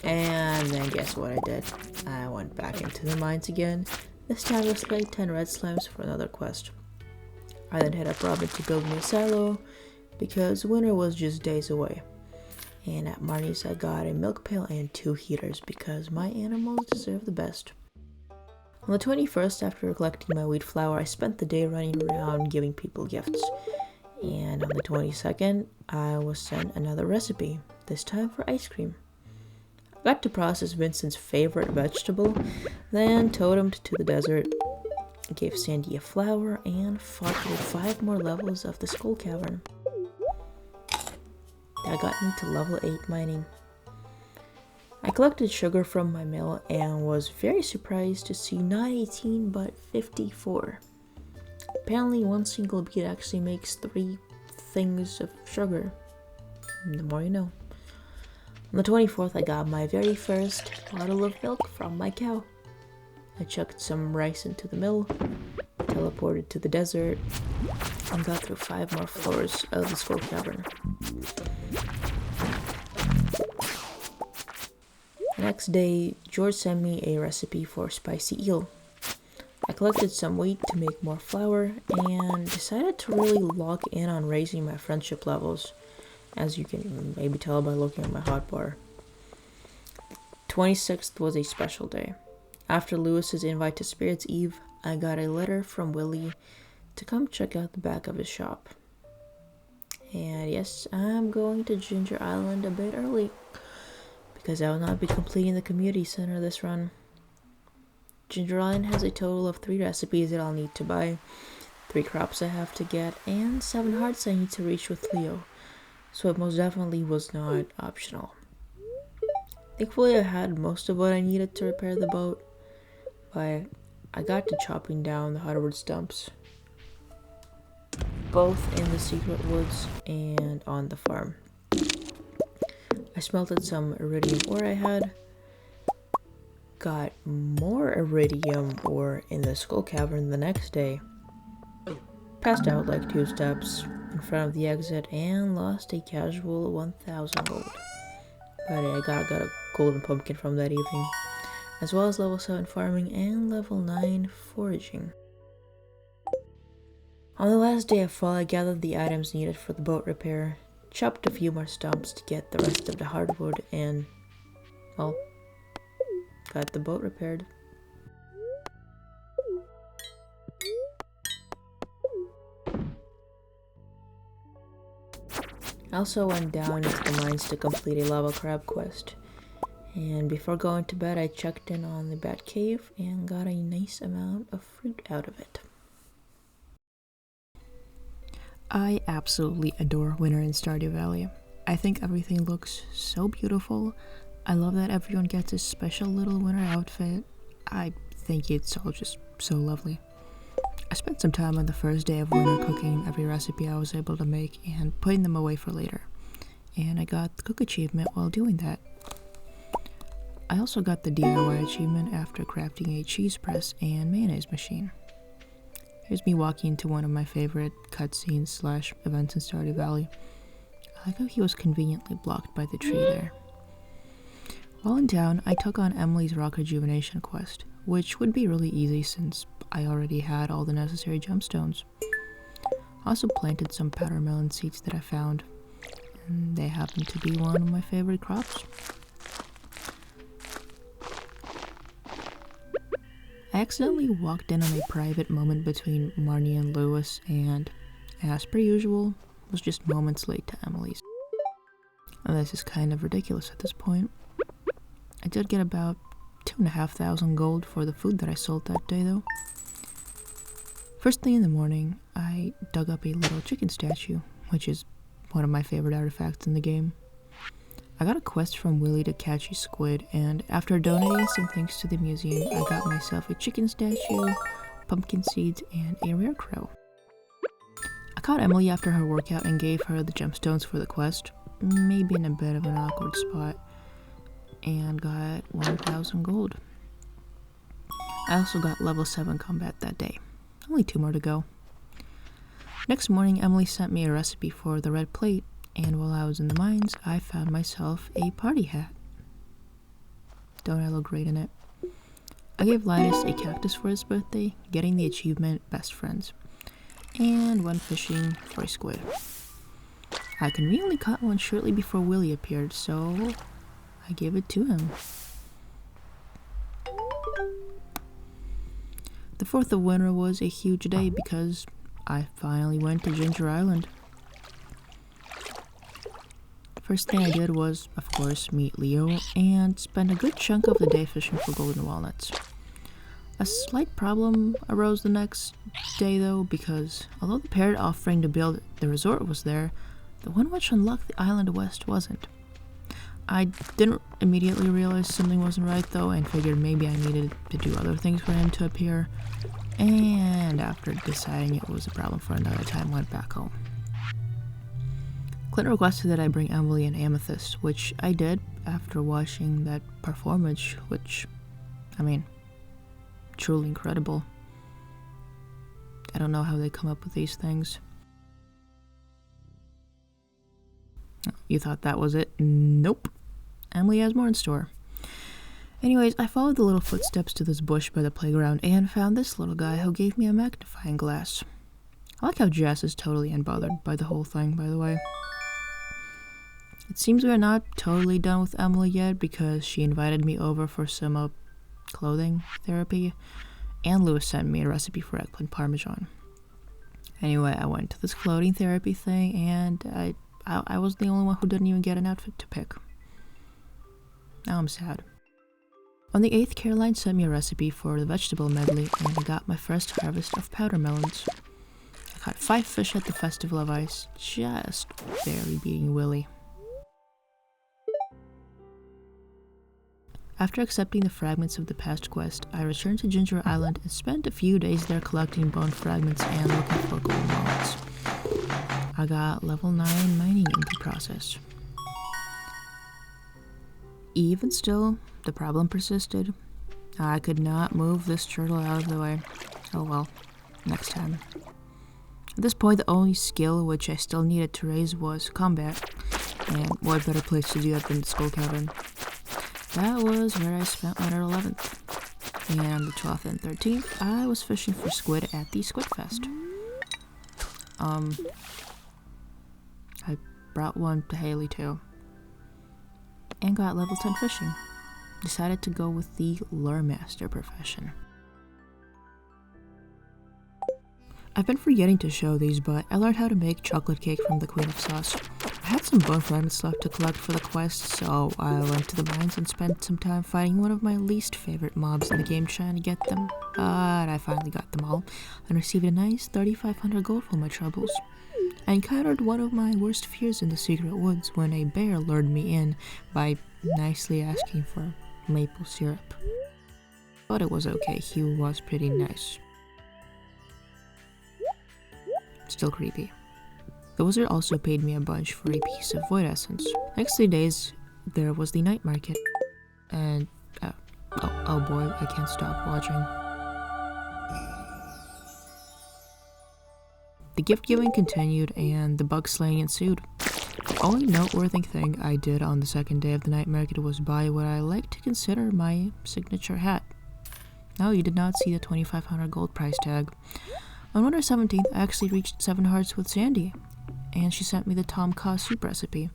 And then guess what I did? I went back into the mines again. This time I spent 10 red slimes for another quest. I then hit up Robin to build me a silo because winter was just days away. And at Marnie's I got a milk pail and 2 heaters because my animals deserve the best. On the 21st, after collecting my wheat flour, I spent the day running around giving people gifts. And on the 22nd, I was sent another recipe, this time for ice cream. I got to process Vincent's favorite vegetable, then totemed to the desert, gave Sandy a flower, and fought through 5 more levels of the Skull Cavern. That got me to level 8 mining. I collected sugar from my mill and was very surprised to see not 18 but 54. Apparently one single bead actually makes 3 things of sugar. The more you know. On the 24th I got my very first bottle of milk from my cow. I chucked some rice into the mill, teleported to the desert, and got through 5 more floors of the Skull Cavern. The next day, George sent me a recipe for spicy eel. I collected some wheat to make more flour and decided to really lock in on raising my friendship levels, as you can maybe tell by looking at my hotbar. 26th was a special day. After Lewis's invite to Spirits Eve, I got a letter from Willie to come check out the back of his shop. And yes, I'm going to Ginger Island a bit early, because I will not be completing the community center this run. Ginger Island has a total of 3 recipes that I'll need to buy, 3 crops I have to get, and 7 hearts I need to reach with Leo, so it most definitely was not optional. Thankfully I had most of what I needed to repair the boat, but I got to chopping down the hardwood stumps, both in the secret woods and on the farm. I smelted some iridium ore I had, got more iridium ore in the Skull Cavern the next day, passed out like 2 steps in front of the exit, and lost a casual 1,000 gold. But I got a golden pumpkin from that evening, as well as level 7 farming and level 9 foraging. On the last day of fall, I gathered the items needed for the boat repair, chopped a few more stumps to get the rest of the hardwood, and, well, got the boat repaired. I also went down into the mines to complete a lava crab quest, and before going to bed I checked in on the bat cave and got a nice amount of fruit out of it. I absolutely adore winter in Stardew Valley. I think everything looks so beautiful. I love that everyone gets a special little winter outfit. I think it's all just so lovely. I spent some time on the first day of winter cooking every recipe I was able to make and putting them away for later. And I got the cook achievement while doing that. I also got the DIY achievement after crafting a cheese press and mayonnaise machine. Here's me walking into one of my favorite cutscenes / events in Stardew Valley. I like how he was conveniently blocked by the tree there. While in town, I took on Emily's rock rejuvenation quest, which would be really easy since I already had all the necessary gemstones. I also planted some powder melon seeds that I found, and they happen to be one of my favorite crops. I accidentally walked in on a private moment between Marnie and Lewis, and, as per usual, was just moments late to Emily's. And this is kind of ridiculous at this point. I did get about 2,500 gold for the food that I sold that day though. First thing in the morning, I dug up a little chicken statue, which is one of my favorite artifacts in the game. I got a quest from Willy to catch a squid, and after donating some things to the museum, I got myself a chicken statue, pumpkin seeds, and a rare crow. I caught Emily after her workout and gave her the gemstones for the quest, maybe in a bit of an awkward spot, and got 1,000 gold. I also got level 7 combat that day. Only 2 more to go. Next morning, Emily sent me a recipe for the red plate, and while I was in the mines, I found myself a party hat. Don't I look great in it? I gave Linus a cactus for his birthday, getting the achievement Best Friends, and went fishing for a squid. I conveniently caught one shortly before Willy appeared, so I gave it to him. The 4th of winter was a huge day because I finally went to Ginger Island. First thing I did was, of course, meet Leo and spend a good chunk of the day fishing for golden walnuts. A slight problem arose the next day though, because although the parrot offering to build the resort was there, the one which unlocked the island west wasn't. I didn't immediately realize something wasn't right though, and figured maybe I needed to do other things for him to appear, and after deciding it was a problem for another time, went back home. Clint requested that I bring Emily an amethyst, which I did after watching that performance, which, I mean, truly incredible. I don't know how they come up with these things. You thought that was it? Nope. Emily has more in store. Anyways, I followed the little footsteps to this bush by the playground and found this little guy who gave me a magnifying glass. I like how Jess is totally unbothered by the whole thing, by the way. It seems we're not totally done with Emily yet because she invited me over for some clothing therapy, and Lewis sent me a recipe for eggplant parmesan. Anyway, I went to this clothing therapy thing, and I was the only one who didn't even get an outfit to pick. Now I'm sad. On the 8th, Caroline sent me a recipe for the vegetable medley, and I got my first harvest of powder melons. I caught 5 fish at the Festival of Ice, just barely beating Willy. After accepting the fragments of the past quest, I returned to Ginger Island and spent a few days there collecting bone fragments and looking for golden walnuts. I got level 9 mining in the process. Even still, the problem persisted. I could not move this turtle out of the way. Oh well, next time. At this point, the only skill which I still needed to raise was combat, and what better place to do that than the Skull Cavern. That was where I spent my 11th. And the 12th and 13th, I was fishing for squid at the Squid Fest. I brought one to Haley too. And got level 10 fishing. Decided to go with the lure master profession. I've been forgetting to show these, but I learned how to make chocolate cake from the Queen of Sauce. I had some bone fragments left to collect for the quest, so I went to the mines and spent some time fighting one of my least favorite mobs in the game trying to get them. But I finally got them all, and received a nice 3,500 gold for my troubles. I encountered one of my worst fears in the secret woods when a bear lured me in by nicely asking for maple syrup. But it was okay, he was pretty nice. Still creepy. The wizard also paid me a bunch for a piece of void essence. Next 3 days, there was the night market. And, oh boy, I can't stop watching. The gift giving continued and the bug slaying ensued. The only noteworthy thing I did on the second day of the night market was buy what I like to consider my signature hat. No, you did not see the 2,500 gold price tag. On winter 17th, I actually reached 7 hearts with Sandy, and she sent me the Tom Kha soup recipe.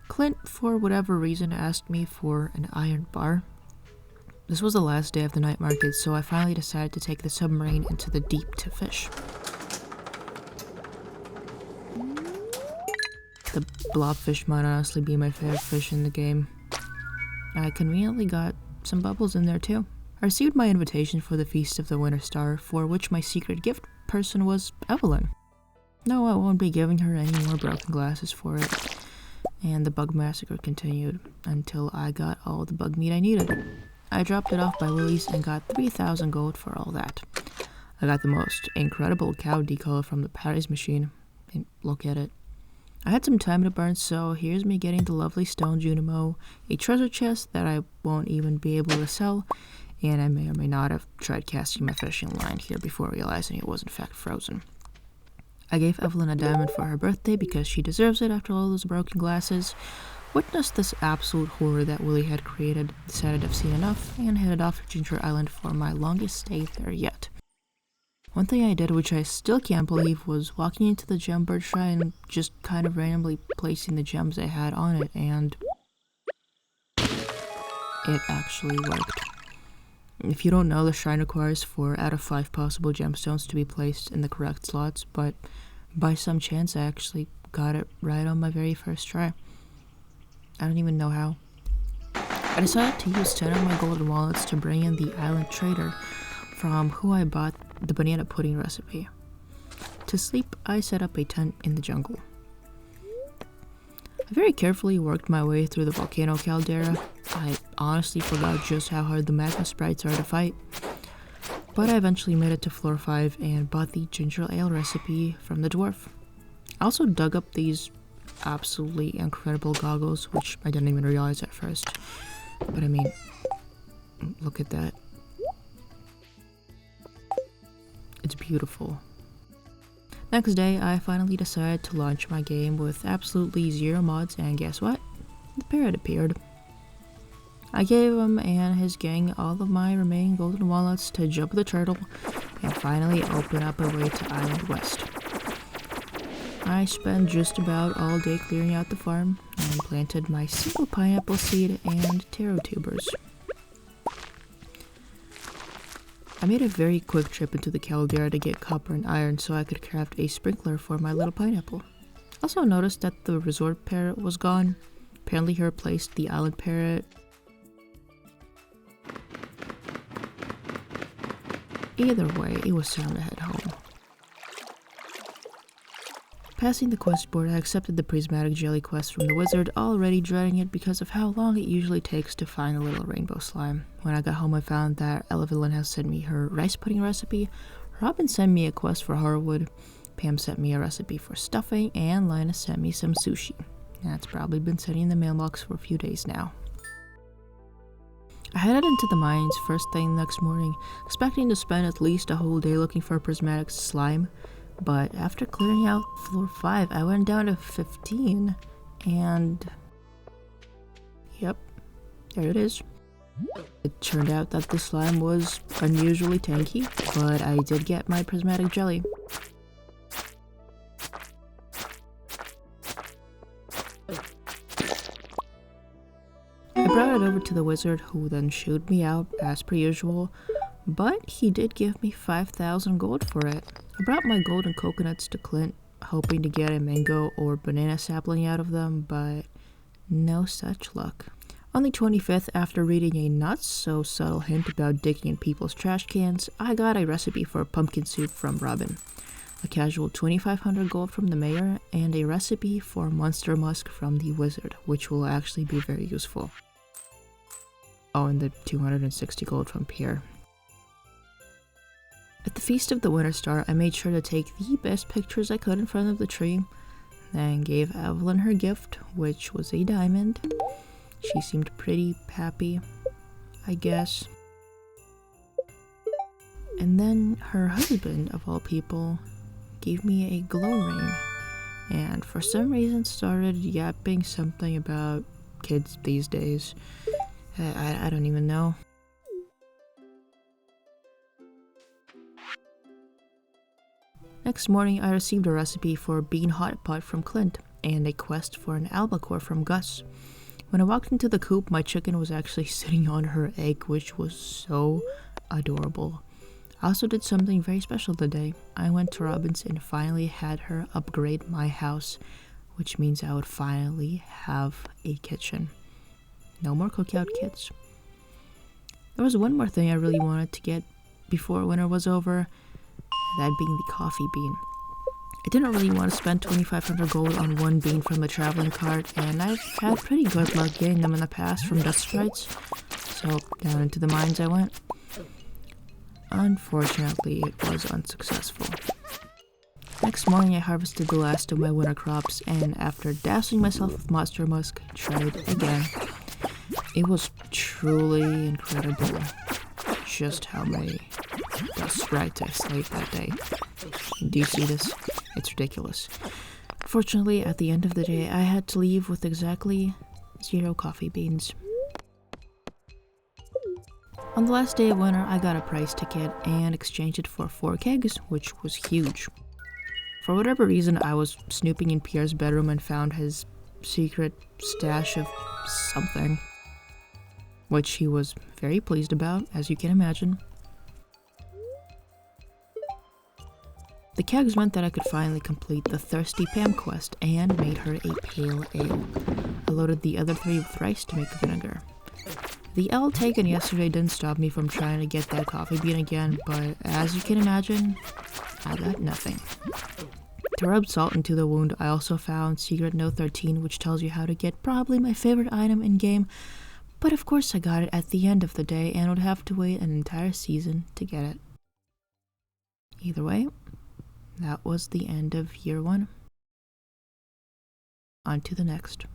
Clint, for whatever reason, asked me for an iron bar. This was the last day of the night market, so I finally decided to take the submarine into the deep to fish. The blobfish might honestly be my favorite fish in the game. I conveniently got some bubbles in there too. I received my invitation for the Feast of the Winter Star, for which my secret gift person was Evelyn. No, I won't be giving her any more broken glasses for it. And the bug massacre continued until I got all the bug meat I needed. I dropped it off by Willie's and got 3,000 gold for all that. I got the most incredible cow decal from the Patty's machine. And look at it. I had some time to burn, so here's me getting the lovely stone Junimo, a treasure chest that I won't even be able to sell, and I may or may not have tried casting my fishing line here before realizing it was in fact frozen. I gave Evelyn a diamond for her birthday because she deserves it after all those broken glasses. Witnessed this absolute horror that Willie had created, decided I've seen enough, and headed off to Ginger Island for my longest stay there yet. One thing I did, which I still can't believe, was walking into the gem bird shrine and just kind of randomly placing the gems I had on it, and it actually worked. If you don't know, the shrine requires 4 out of 5 possible gemstones to be placed in the correct slots, but by some chance I actually got it right on my very first try. I don't even know how. I decided to use 10 of my golden wallets to bring in the island trader, from who I bought the banana pudding recipe. To sleep, I set up a tent in the jungle. I very carefully worked my way through the volcano caldera. I honestly forgot just how hard the magma sprites are to fight. But I eventually made it to floor 5 and bought the ginger ale recipe from the dwarf. I also dug up these absolutely incredible goggles, which I didn't even realize at first. But I mean, look at that. It's beautiful. Next day, I finally decided to launch my game with absolutely 0 mods, and guess what? The parrot appeared. I gave him and his gang all of my remaining golden wallets to jump the turtle and finally open up a way to Island West. I spent just about all day clearing out the farm and planted my single pineapple seed and taro tubers. I made a very quick trip into the caldera to get copper and iron so I could craft a sprinkler for my little pineapple. Also noticed that the resort parrot was gone. Apparently he replaced the island parrot. Either way, it was time to head home. Passing the quest board, I accepted the prismatic jelly quest from the wizard, already dreading it because of how long it usually takes to find a little rainbow slime. When I got home, I found that Evelyn has sent me her rice pudding recipe, Robin sent me a quest for hardwood, Pam sent me a recipe for stuffing, and Linus sent me some sushi. That's probably been sitting in the mailbox for a few days now. I headed into the mines first thing next morning, expecting to spend at least a whole day looking for prismatic slime. But after clearing out floor 5, I went down to 15, and yep, there it is. It turned out that the slime was unusually tanky, but I did get my prismatic jelly. I brought it over to the wizard, who then shooed me out as per usual, but he did give me 5,000 gold for it. I brought my golden coconuts to Clint, hoping to get a mango or banana sapling out of them, but no such luck. On the 25th, after reading a not-so-subtle hint about digging in people's trash cans, I got a recipe for pumpkin soup from Robin, a casual 2,500 gold from the mayor, and a recipe for monster musk from the wizard, which will actually be very useful. Oh, and the 260 gold from Pierre. At the Feast of the Winter Star, I made sure to take the best pictures I could in front of the tree, then gave Evelyn her gift, which was a diamond. She seemed pretty happy, I guess. And then her husband, of all people, gave me a glow ring, and for some reason started yapping something about kids these days. I don't even know. Next morning, I received a recipe for bean hot pot from Clint, and a quest for an albacore from Gus. When I walked into the coop, my chicken was actually sitting on her egg, which was so adorable. I also did something very special today. I went to Robin's and finally had her upgrade my house which means I would finally have a kitchen. No more cookout kits. There was one more thing I really wanted to get before winter was over, that being the coffee bean. I didn't really want to spend 2,500 gold on one bean from the traveling cart, and I've had pretty good luck getting them in the past from dust sprites, so down into the mines I went. Unfortunately, it was unsuccessful. Next morning I harvested the last of my winter crops, and after dousing myself with monster musk, tried again. It was truly incredible just how many dust sprites I slayed that day. Do you see this? It's ridiculous. Fortunately, at the end of the day, I had to leave with exactly 0 coffee beans. On the last day of winter, I got a prize ticket and exchanged it for 4 kegs, which was huge. For whatever reason, I was snooping in Pierre's bedroom and found his secret stash of something, which he was very pleased about, as you can imagine. The kegs meant that I could finally complete the Thirsty Pam quest and made her a pale ale. I loaded the other 3 with rice to make vinegar. The ale taken yesterday didn't stop me from trying to get that coffee bean again, but as you can imagine, I got nothing. To rub salt into the wound, I also found Secret Note 13, which tells you how to get probably my favorite item in game, but of course I got it at the end of the day and would have to wait an entire season to get it. Either way, that was the end of year 1. On to the next.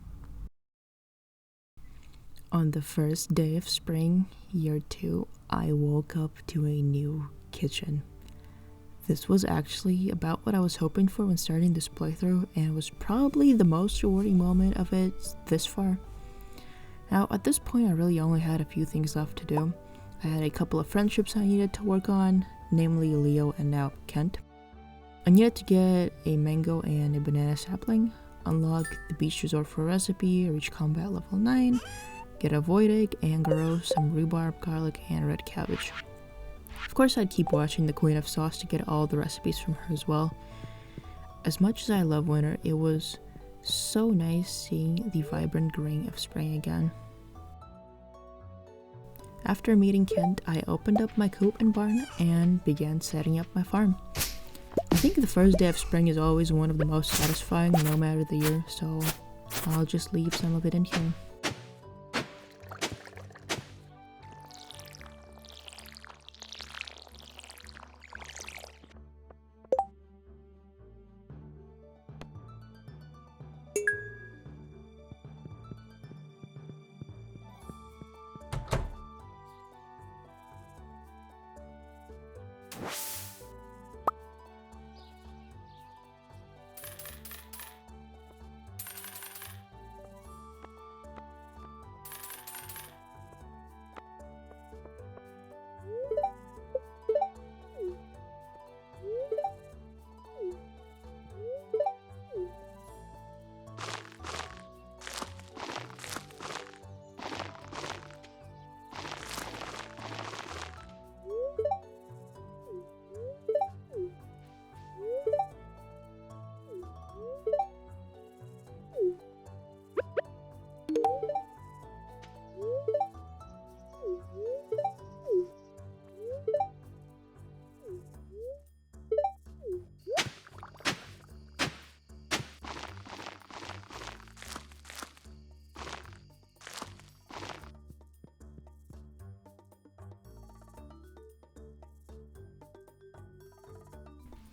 On the first day of spring, year 2, I woke up to a new kitchen. This was actually about what I was hoping for when starting this playthrough, and was probably the most rewarding moment of it this far. Now, at this point, I really only had a few things left to do. I had a couple of friendships I needed to work on, namely Leo and now Kent. I needed to get a mango and a banana sapling, unlock the beach resort for a recipe, reach combat level 9, get a void egg, and grow some rhubarb, garlic, and red cabbage. Of course, I'd keep watching the Queen of Sauce to get all the recipes from her as well. As much as I love winter, it was so nice seeing the vibrant green of spring again. After meeting Kent, I opened up my coop and barn and began setting up my farm. I think the first day of spring is always one of the most satisfying no matter the year, so I'll just leave some of it in here.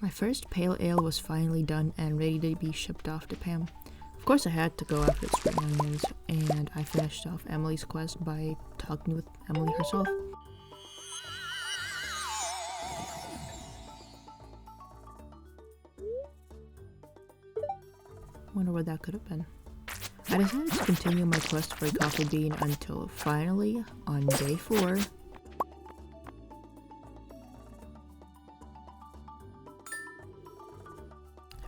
My first pale ale was finally done and ready to be shipped off to Pam. Of course I had to go after the spring onions, and I finished off Emily's quest by talking with Emily herself. Wonder what that could have been. I decided to continue my quest for a coffee bean until finally, on day 4,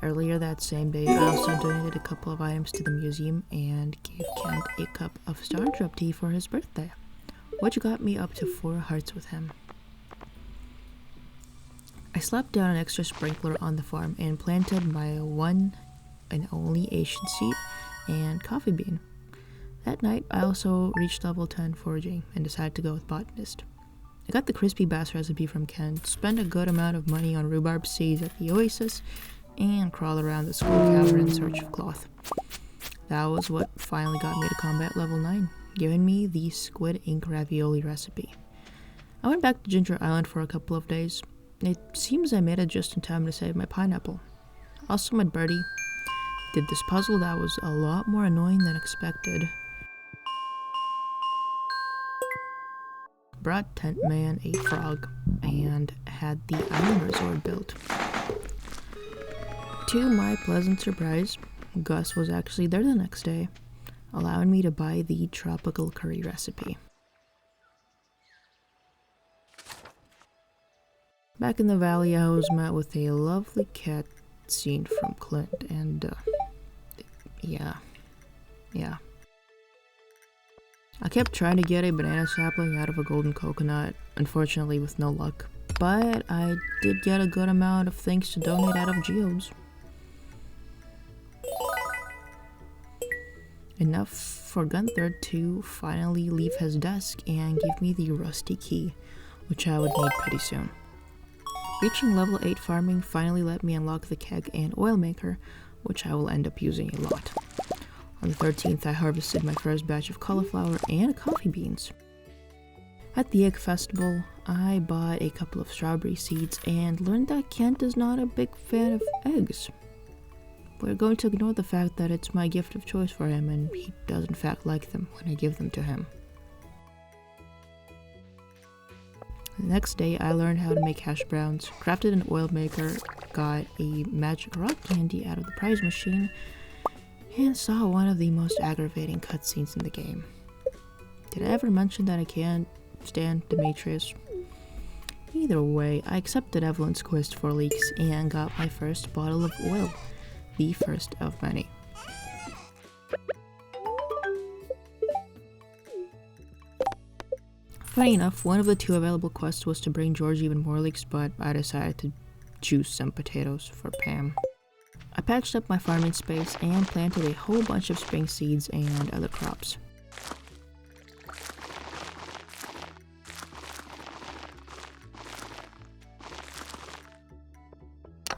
earlier that same day, I also donated a couple of items to the museum and gave Kent a cup of Stardrop tea for his birthday, which got me up to 4 hearts with him. I slapped down an extra sprinkler on the farm and planted my one an only Asian seed, and coffee bean. That night, I also reached level 10 foraging and decided to go with botanist. I got the crispy bass recipe from Ken, spent a good amount of money on rhubarb seeds at the oasis, and crawled around the school cavern in search of cloth. That was what finally got me to combat level 9, giving me the squid ink ravioli recipe. I went back to Ginger Island for a couple of days. It seems I made it just in time to save my pineapple. Also met Birdie, did this puzzle that was a lot more annoying than expected. Brought Tent Man a frog, and had the island resort built. To my pleasant surprise, Gus was actually there the next day, allowing me to buy the tropical curry recipe. Back in the valley, I was met with a lovely cat scene from Clint, and yeah. I kept trying to get a banana sapling out of a golden coconut, unfortunately with no luck. But I did get a good amount of things to donate out of geodes. Enough for Gunther to finally leave his desk and give me the rusty key, which I would need pretty soon. Reaching level 8 farming finally let me unlock the keg and oil maker, which I will end up using a lot. On the 13th, I harvested my first batch of cauliflower and coffee beans. At the egg festival, I bought a couple of strawberry seeds and learned that Kent is not a big fan of eggs. We're going to ignore the fact that it's my gift of choice for him, and he does in fact like them when I give them to him. The next day, I learned how to make hash browns, crafted an oil maker, got a magic rock candy out of the prize machine, and saw one of the most aggravating cutscenes in the game. Did I ever mention that I can't stand Demetrius? Either way, I accepted Evelyn's quest for leeks and got my first bottle of oil, the first of many. Funny enough, one of the 2 available quests was to bring George even more leeks, but I decided to choose some potatoes for Pam. I patched up my farming space and planted a whole bunch of spring seeds and other crops.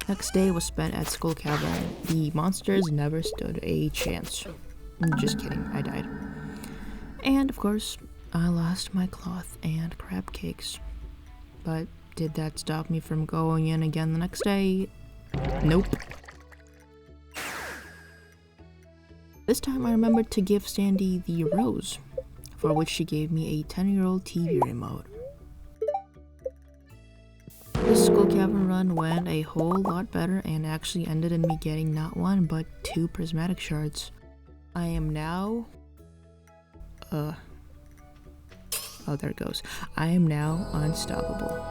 Next day was spent at Skull Cavern. The monsters never stood a chance. Just kidding, I died. And of course, I lost my cloth and crab cakes. But did that stop me from going in again the next day? Nope. This time I remembered to give Sandy the rose, for which she gave me a 10-year-old TV remote. This Skull Cavern run went a whole lot better and actually ended in me getting not 1 but 2 prismatic shards. I am now... oh, there it goes. I am now unstoppable.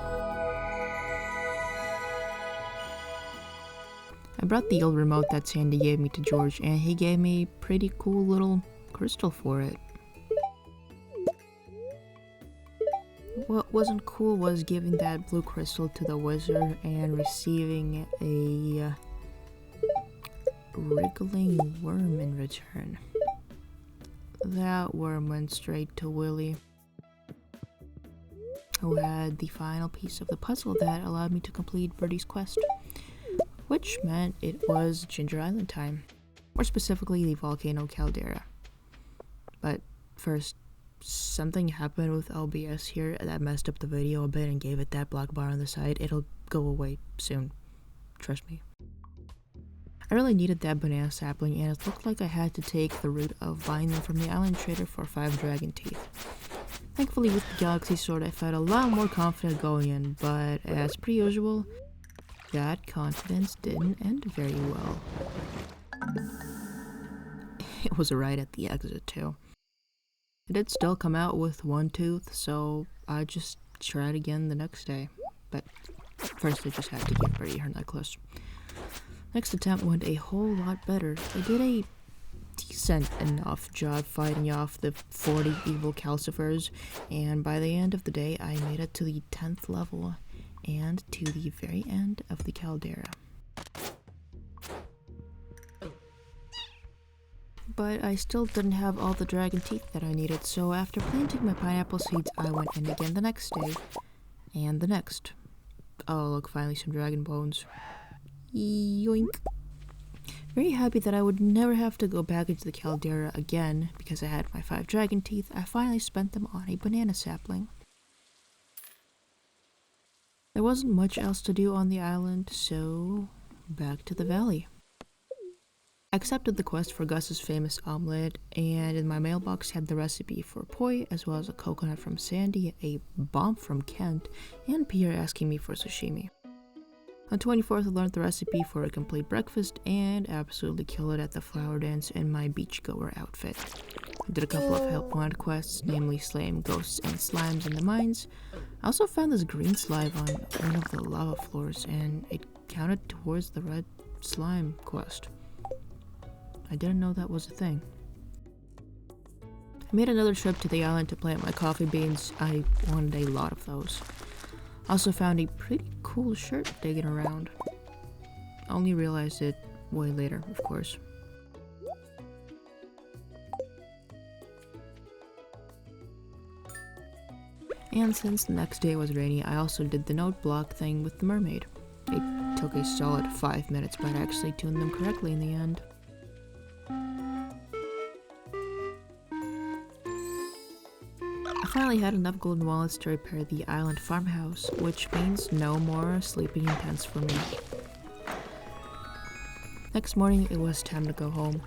I brought the old remote that Sandy gave me to George, and he gave me a pretty cool little crystal for it. What wasn't cool was giving that blue crystal to the wizard and receiving a wriggling worm in return. That worm went straight to Willie, who had the final piece of the puzzle that allowed me to complete Birdie's quest, which meant it was Ginger Island time, more specifically the volcano caldera. But first, something happened with LBS here that messed up the video a bit and gave it that black bar on the side. It'll go away soon, trust me. I really needed that banana sapling, and it looked like I had to take the route of buying them from the island trader for 5 dragon teeth. Thankfully, with the galaxy sword, I felt a lot more confident going in, but as per usual, that confidence didn't end very well. It was right at the exit too. I did still come out with 1 tooth, so I just tried again the next day. But first I just had to give Birdie her necklace. Next attempt went a whole lot better. I did a decent enough job fighting off the 40 evil calcifers, and by the end of the day I made it to the 10th level and to the very end of the caldera. but I still didn't have all the dragon teeth that I needed, so after planting my pineapple seeds, I went in again the next day, and the next. Oh look, finally some dragon bones. Yoink. Very happy that I would never have to go back into the caldera again because I had my 5 dragon teeth. I finally spent them on a banana sapling. There wasn't much else to do on the island, so back to the valley. I accepted the quest for Gus's famous omelette, and in my mailbox had the recipe for poi, as well as a coconut from Sandy, a bomb from Kent, and Pierre asking me for sashimi. On 24th, I learned the recipe for a complete breakfast and absolutely killed it at the flower dance in my beachgoer outfit. I did a couple of help wanted quests, namely slaying ghosts and slimes in the mines. I also found this green slime on one of the lava floors, and it counted towards the red slime quest. I didn't know that was a thing. I made another trip to the island to plant my coffee beans. I wanted a lot of those. Also found a pretty cool shirt digging around. Only realized it way later, of course. And since the next day was rainy, I also did the note block thing with the mermaid. It took a solid 5 minutes, but I actually tuned them correctly in the end. I finally had enough golden wallets to repair the island farmhouse, which means no more sleeping in tents for me. Next morning, it was time to go home.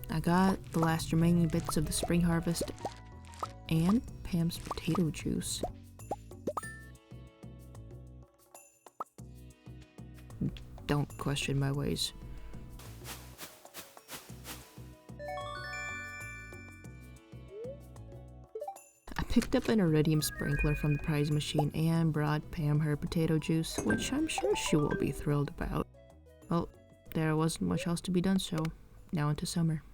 I got the last remaining bits of the spring harvest and Pam's potato juice. Don't question my ways. Picked up an iridium sprinkler from the prize machine and brought Pam her potato juice, which I'm sure she will be thrilled about. Well, there wasn't much else to be done, so now into summer.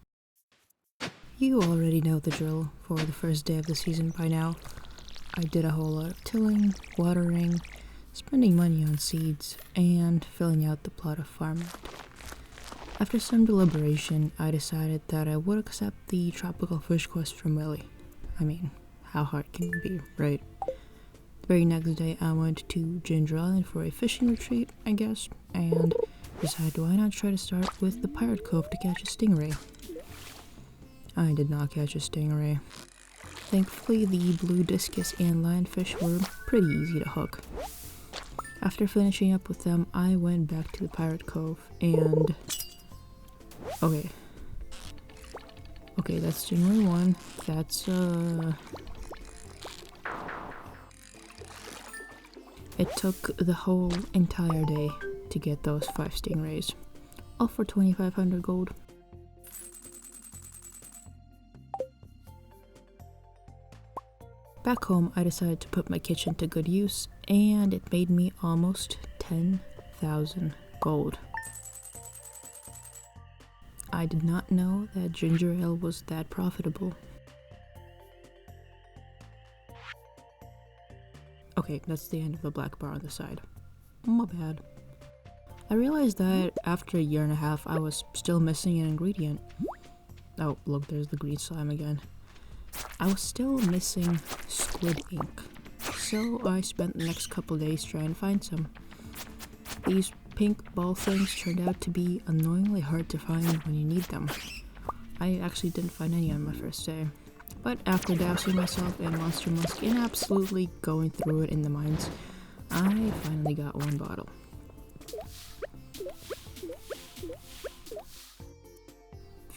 You already know the drill for the first day of the season by now. I did a whole lot of tilling, watering, spending money on seeds, and filling out the plot of farmland. After some deliberation, I decided that I would accept the tropical fish quest from Willie. I mean, how hard can it be, right? The very next day, I went to Ginger Island for a fishing retreat, I guess, and decided why not try to start with the Pirate Cove to catch a stingray. I did not catch a stingray. Thankfully, the blue discus and lionfish were pretty easy to hook. After finishing up with them, I went back to the Pirate Cove and... Okay, that's January 1. That's, It took the whole entire day to get those 5 stingrays, all for 2,500 gold. Back home, I decided to put my kitchen to good use, and it made me almost 10,000 gold. I did not know that ginger ale was that profitable. Okay, that's the end of the black bar on the side. My bad. I realized that after a year and a half, I was still missing an ingredient. Oh, look, there's the green slime again. I was still missing squid ink, so I spent the next couple days trying to find some. These pink ball things turned out to be annoyingly hard to find when you need them. I actually didn't find any on my first day. But after dousing myself in Monster Musk and absolutely going through it in the mines, I finally got one bottle.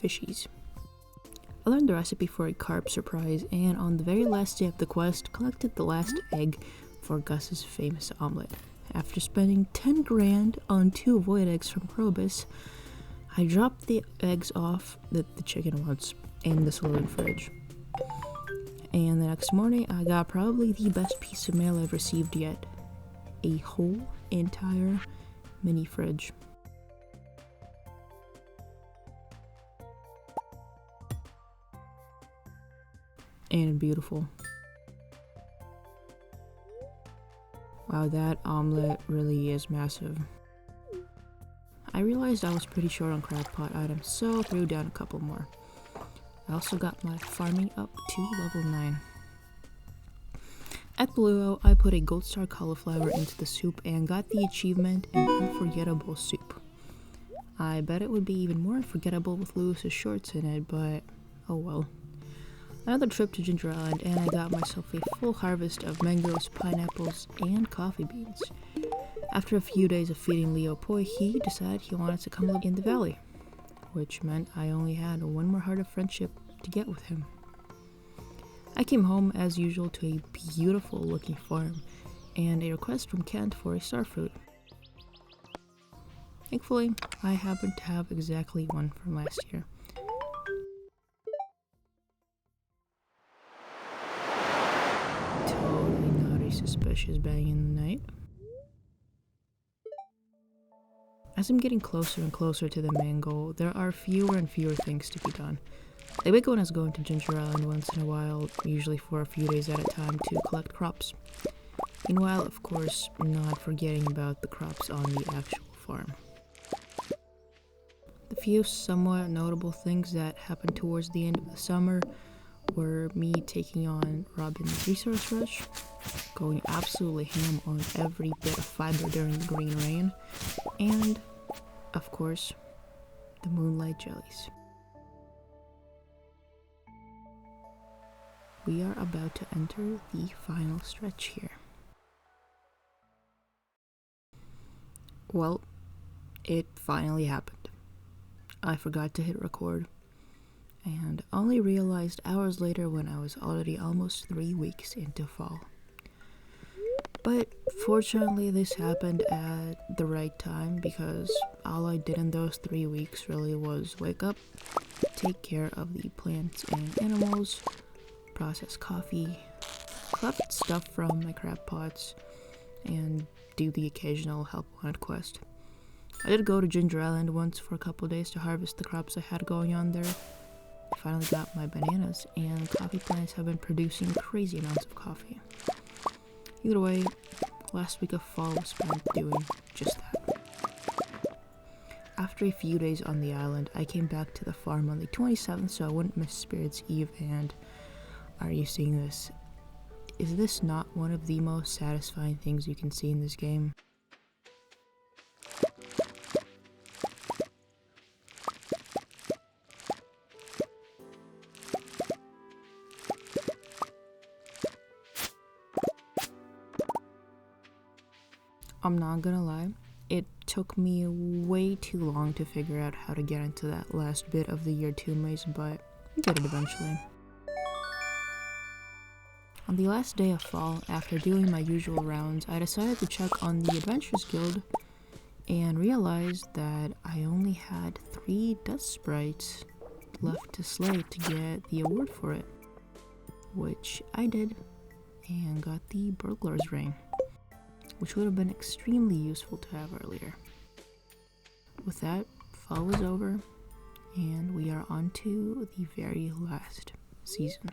Fishies. I learned the recipe for a carp surprise, and on the very last day of the quest, collected the last egg for Gus's famous omelette. After spending 10 grand on 2 void eggs from Krobus, I dropped the eggs off the chicken ones in the saloon fridge. And the next morning, I got probably the best piece of mail I've received yet. A whole entire mini fridge. And beautiful. Wow, that omelet really is massive. I realized I was pretty short on crab pot items, so threw down a couple more. I also got my farming up to level 9. At Blue, I put a gold star cauliflower into the soup and got the achievement an unforgettable soup. I bet it would be even more unforgettable with Lewis's shorts in it, but oh well. Another trip to Ginger Island and I got myself a full harvest of mangoes, pineapples, and coffee beans. After a few days of feeding Leo Poi, he decided he wanted to come live in the valley, which meant I only had one more heart of friendship to get with him. I came home as usual to a beautiful looking farm and a request from Kent for a starfruit. Thankfully, I happened to have exactly one from last year. Totally not a suspicious bang in the night. As I'm getting closer and closer to the main goal, there are fewer and fewer things to be done. The big one is going to Ginger Island once in a while, usually for a few days at a time to collect crops. Meanwhile, of course, not forgetting about the crops on the actual farm. The few somewhat notable things that happened towards the end of the summer were me taking on Robin's resource rush, going absolutely ham on every bit of fiber during the green rain, and, of course, the moonlight jellies. We are about to enter the final stretch here. Well, it finally happened. I forgot to hit record, and only realized hours later when I was already almost 3 weeks into fall. But fortunately this happened at the right time because all I did in those 3 weeks really was wake up, take care of the plants and animals, process coffee, collect stuff from my crab pots, and do the occasional help wanted quest. I did go to Ginger Island once for a couple days to harvest the crops I had going on there. I finally got my bananas, and coffee plants have been producing crazy amounts of coffee. Either way, last week of fall was spent doing just that. After a few days on the island, I came back to the farm on the 27th so I wouldn't miss Spirit's Eve, and are you seeing this? Is this not one of the most satisfying things you can see in this game? I'm not gonna lie, it took me way too long to figure out how to get into that last bit of the year 2 maze, but I did it eventually. On the last day of fall, after doing my usual rounds, I decided to check on the Adventurers Guild and realized that I only had 3 dust sprites left to slay to get the award for it, which I did and got the Burglar's Ring, which would have been extremely useful to have earlier. With that, fall was over, and we are on to the very last season.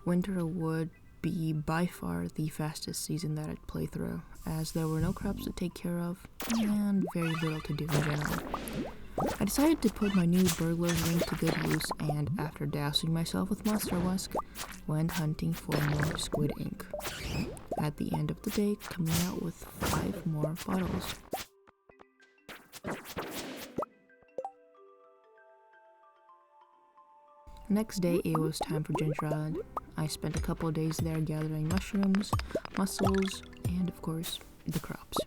Winter would be by far the fastest season that I'd play through, as there were no crops to take care of, and very little to do in general. I decided to put my new Burglar's Ring to good use, and after dousing myself with monster husk, went hunting for more squid ink. At the end of the day, coming out with 5 more bottles. Next day, it was time for Ginger Island. I spent a couple of days there gathering mushrooms, mussels, and of course, the crops.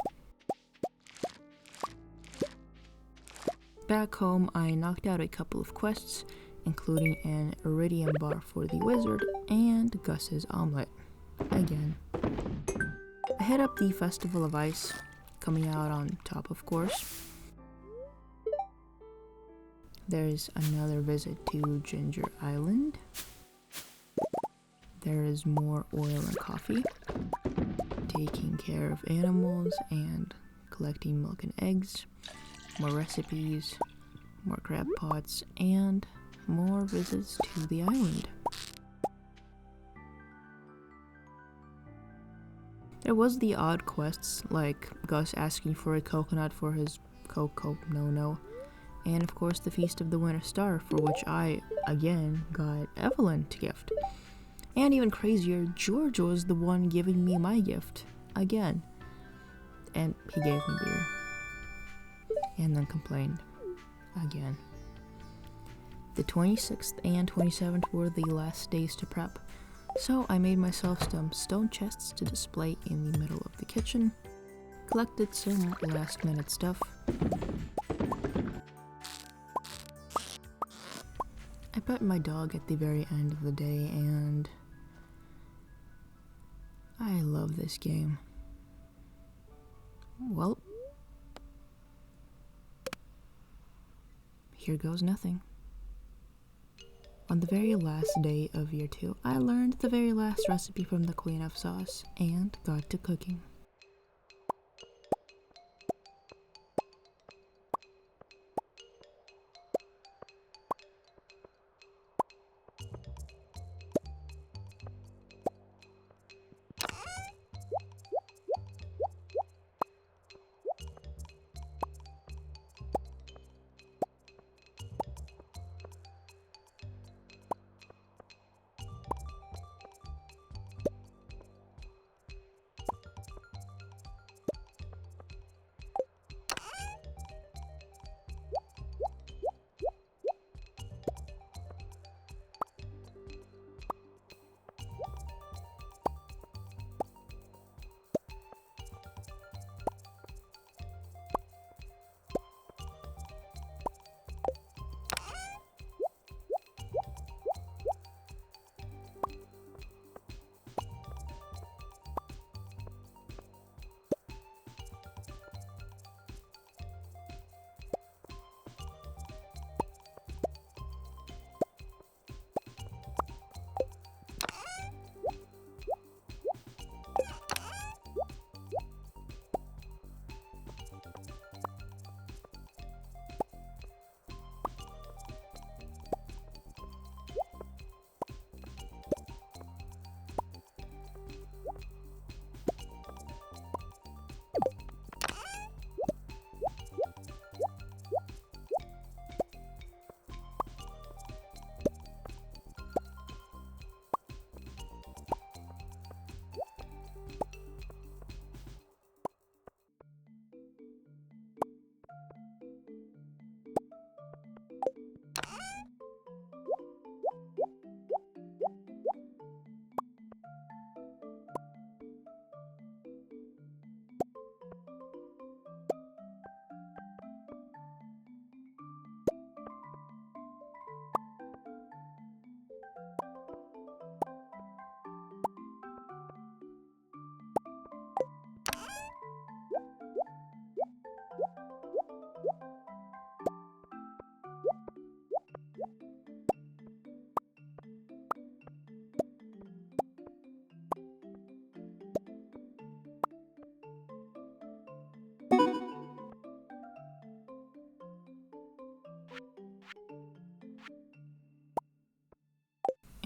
Back home, I knocked out a couple of quests, including an iridium bar for the wizard and Gus's omelet. Again. I head up the Festival of Ice, coming out on top of course. There's another visit to Ginger Island. There is more oil and coffee, taking care of animals and collecting milk and eggs, more recipes, more crab pots, and more visits to the island. There was the odd quests, like Gus asking for a coconut for his no, and of course the Feast of the Winter Star, for which I, again, got Evelyn to gift. And even crazier, George was the one giving me my gift, again. And he gave me beer. And then complained, again. The 26th and 27th were the last days to prep, so I made myself some stone chests to display in the middle of the kitchen, collected some last minute stuff. I pet my dog at the very end of the day, and I love this game. Well, here goes nothing. On the very last day of year 2, I learned the very last recipe from the Queen of Sauce and got to cooking.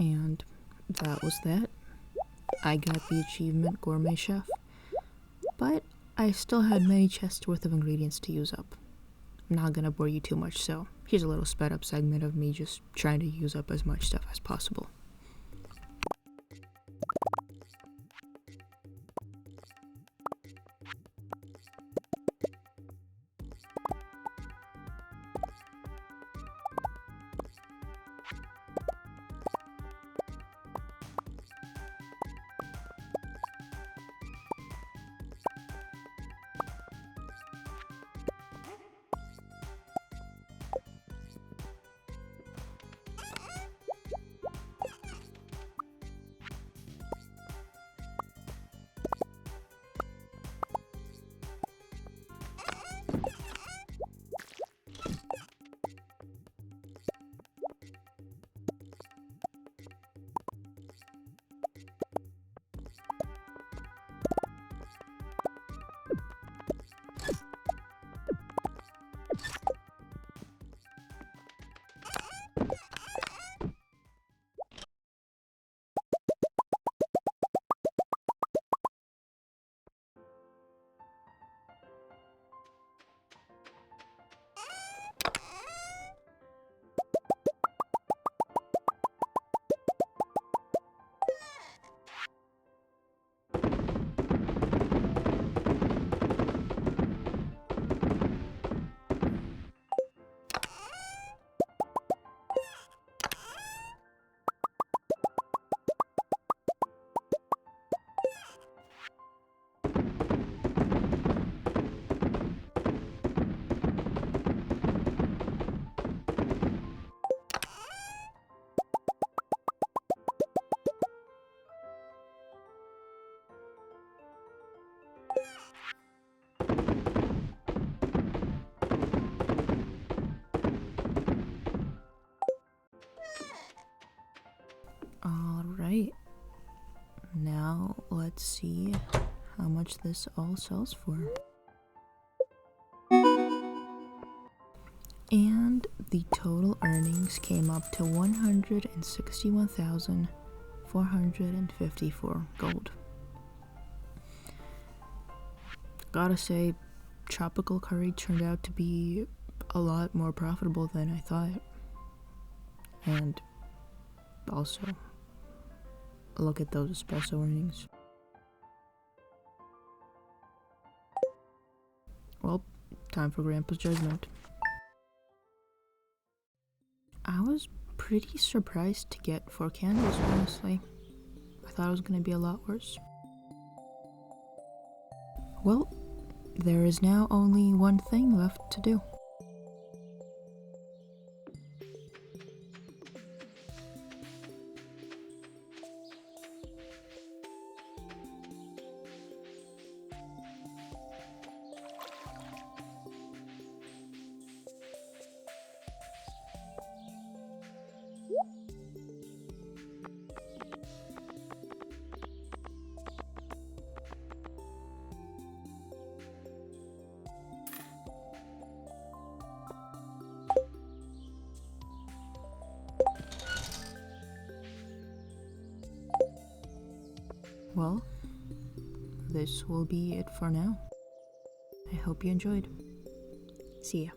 And that was that. I got the achievement Gourmet Chef, but I still had many chests worth of ingredients to use up. I'm not gonna bore you too much, so here's a little sped up segment of me just trying to use up as much stuff as possible. Alright, now let's see how much this all sells for. And the total earnings came up to 161,454 gold. Gotta say, tropical curry turned out to be a lot more profitable than I thought. And also, look at those espresso earnings. Well, time for Grandpa's judgment. I was pretty surprised to get 4 candles, honestly. I thought it was gonna be a lot worse. Well, there is now only one thing left to do. Well, this will be it for now. I hope you enjoyed. See ya.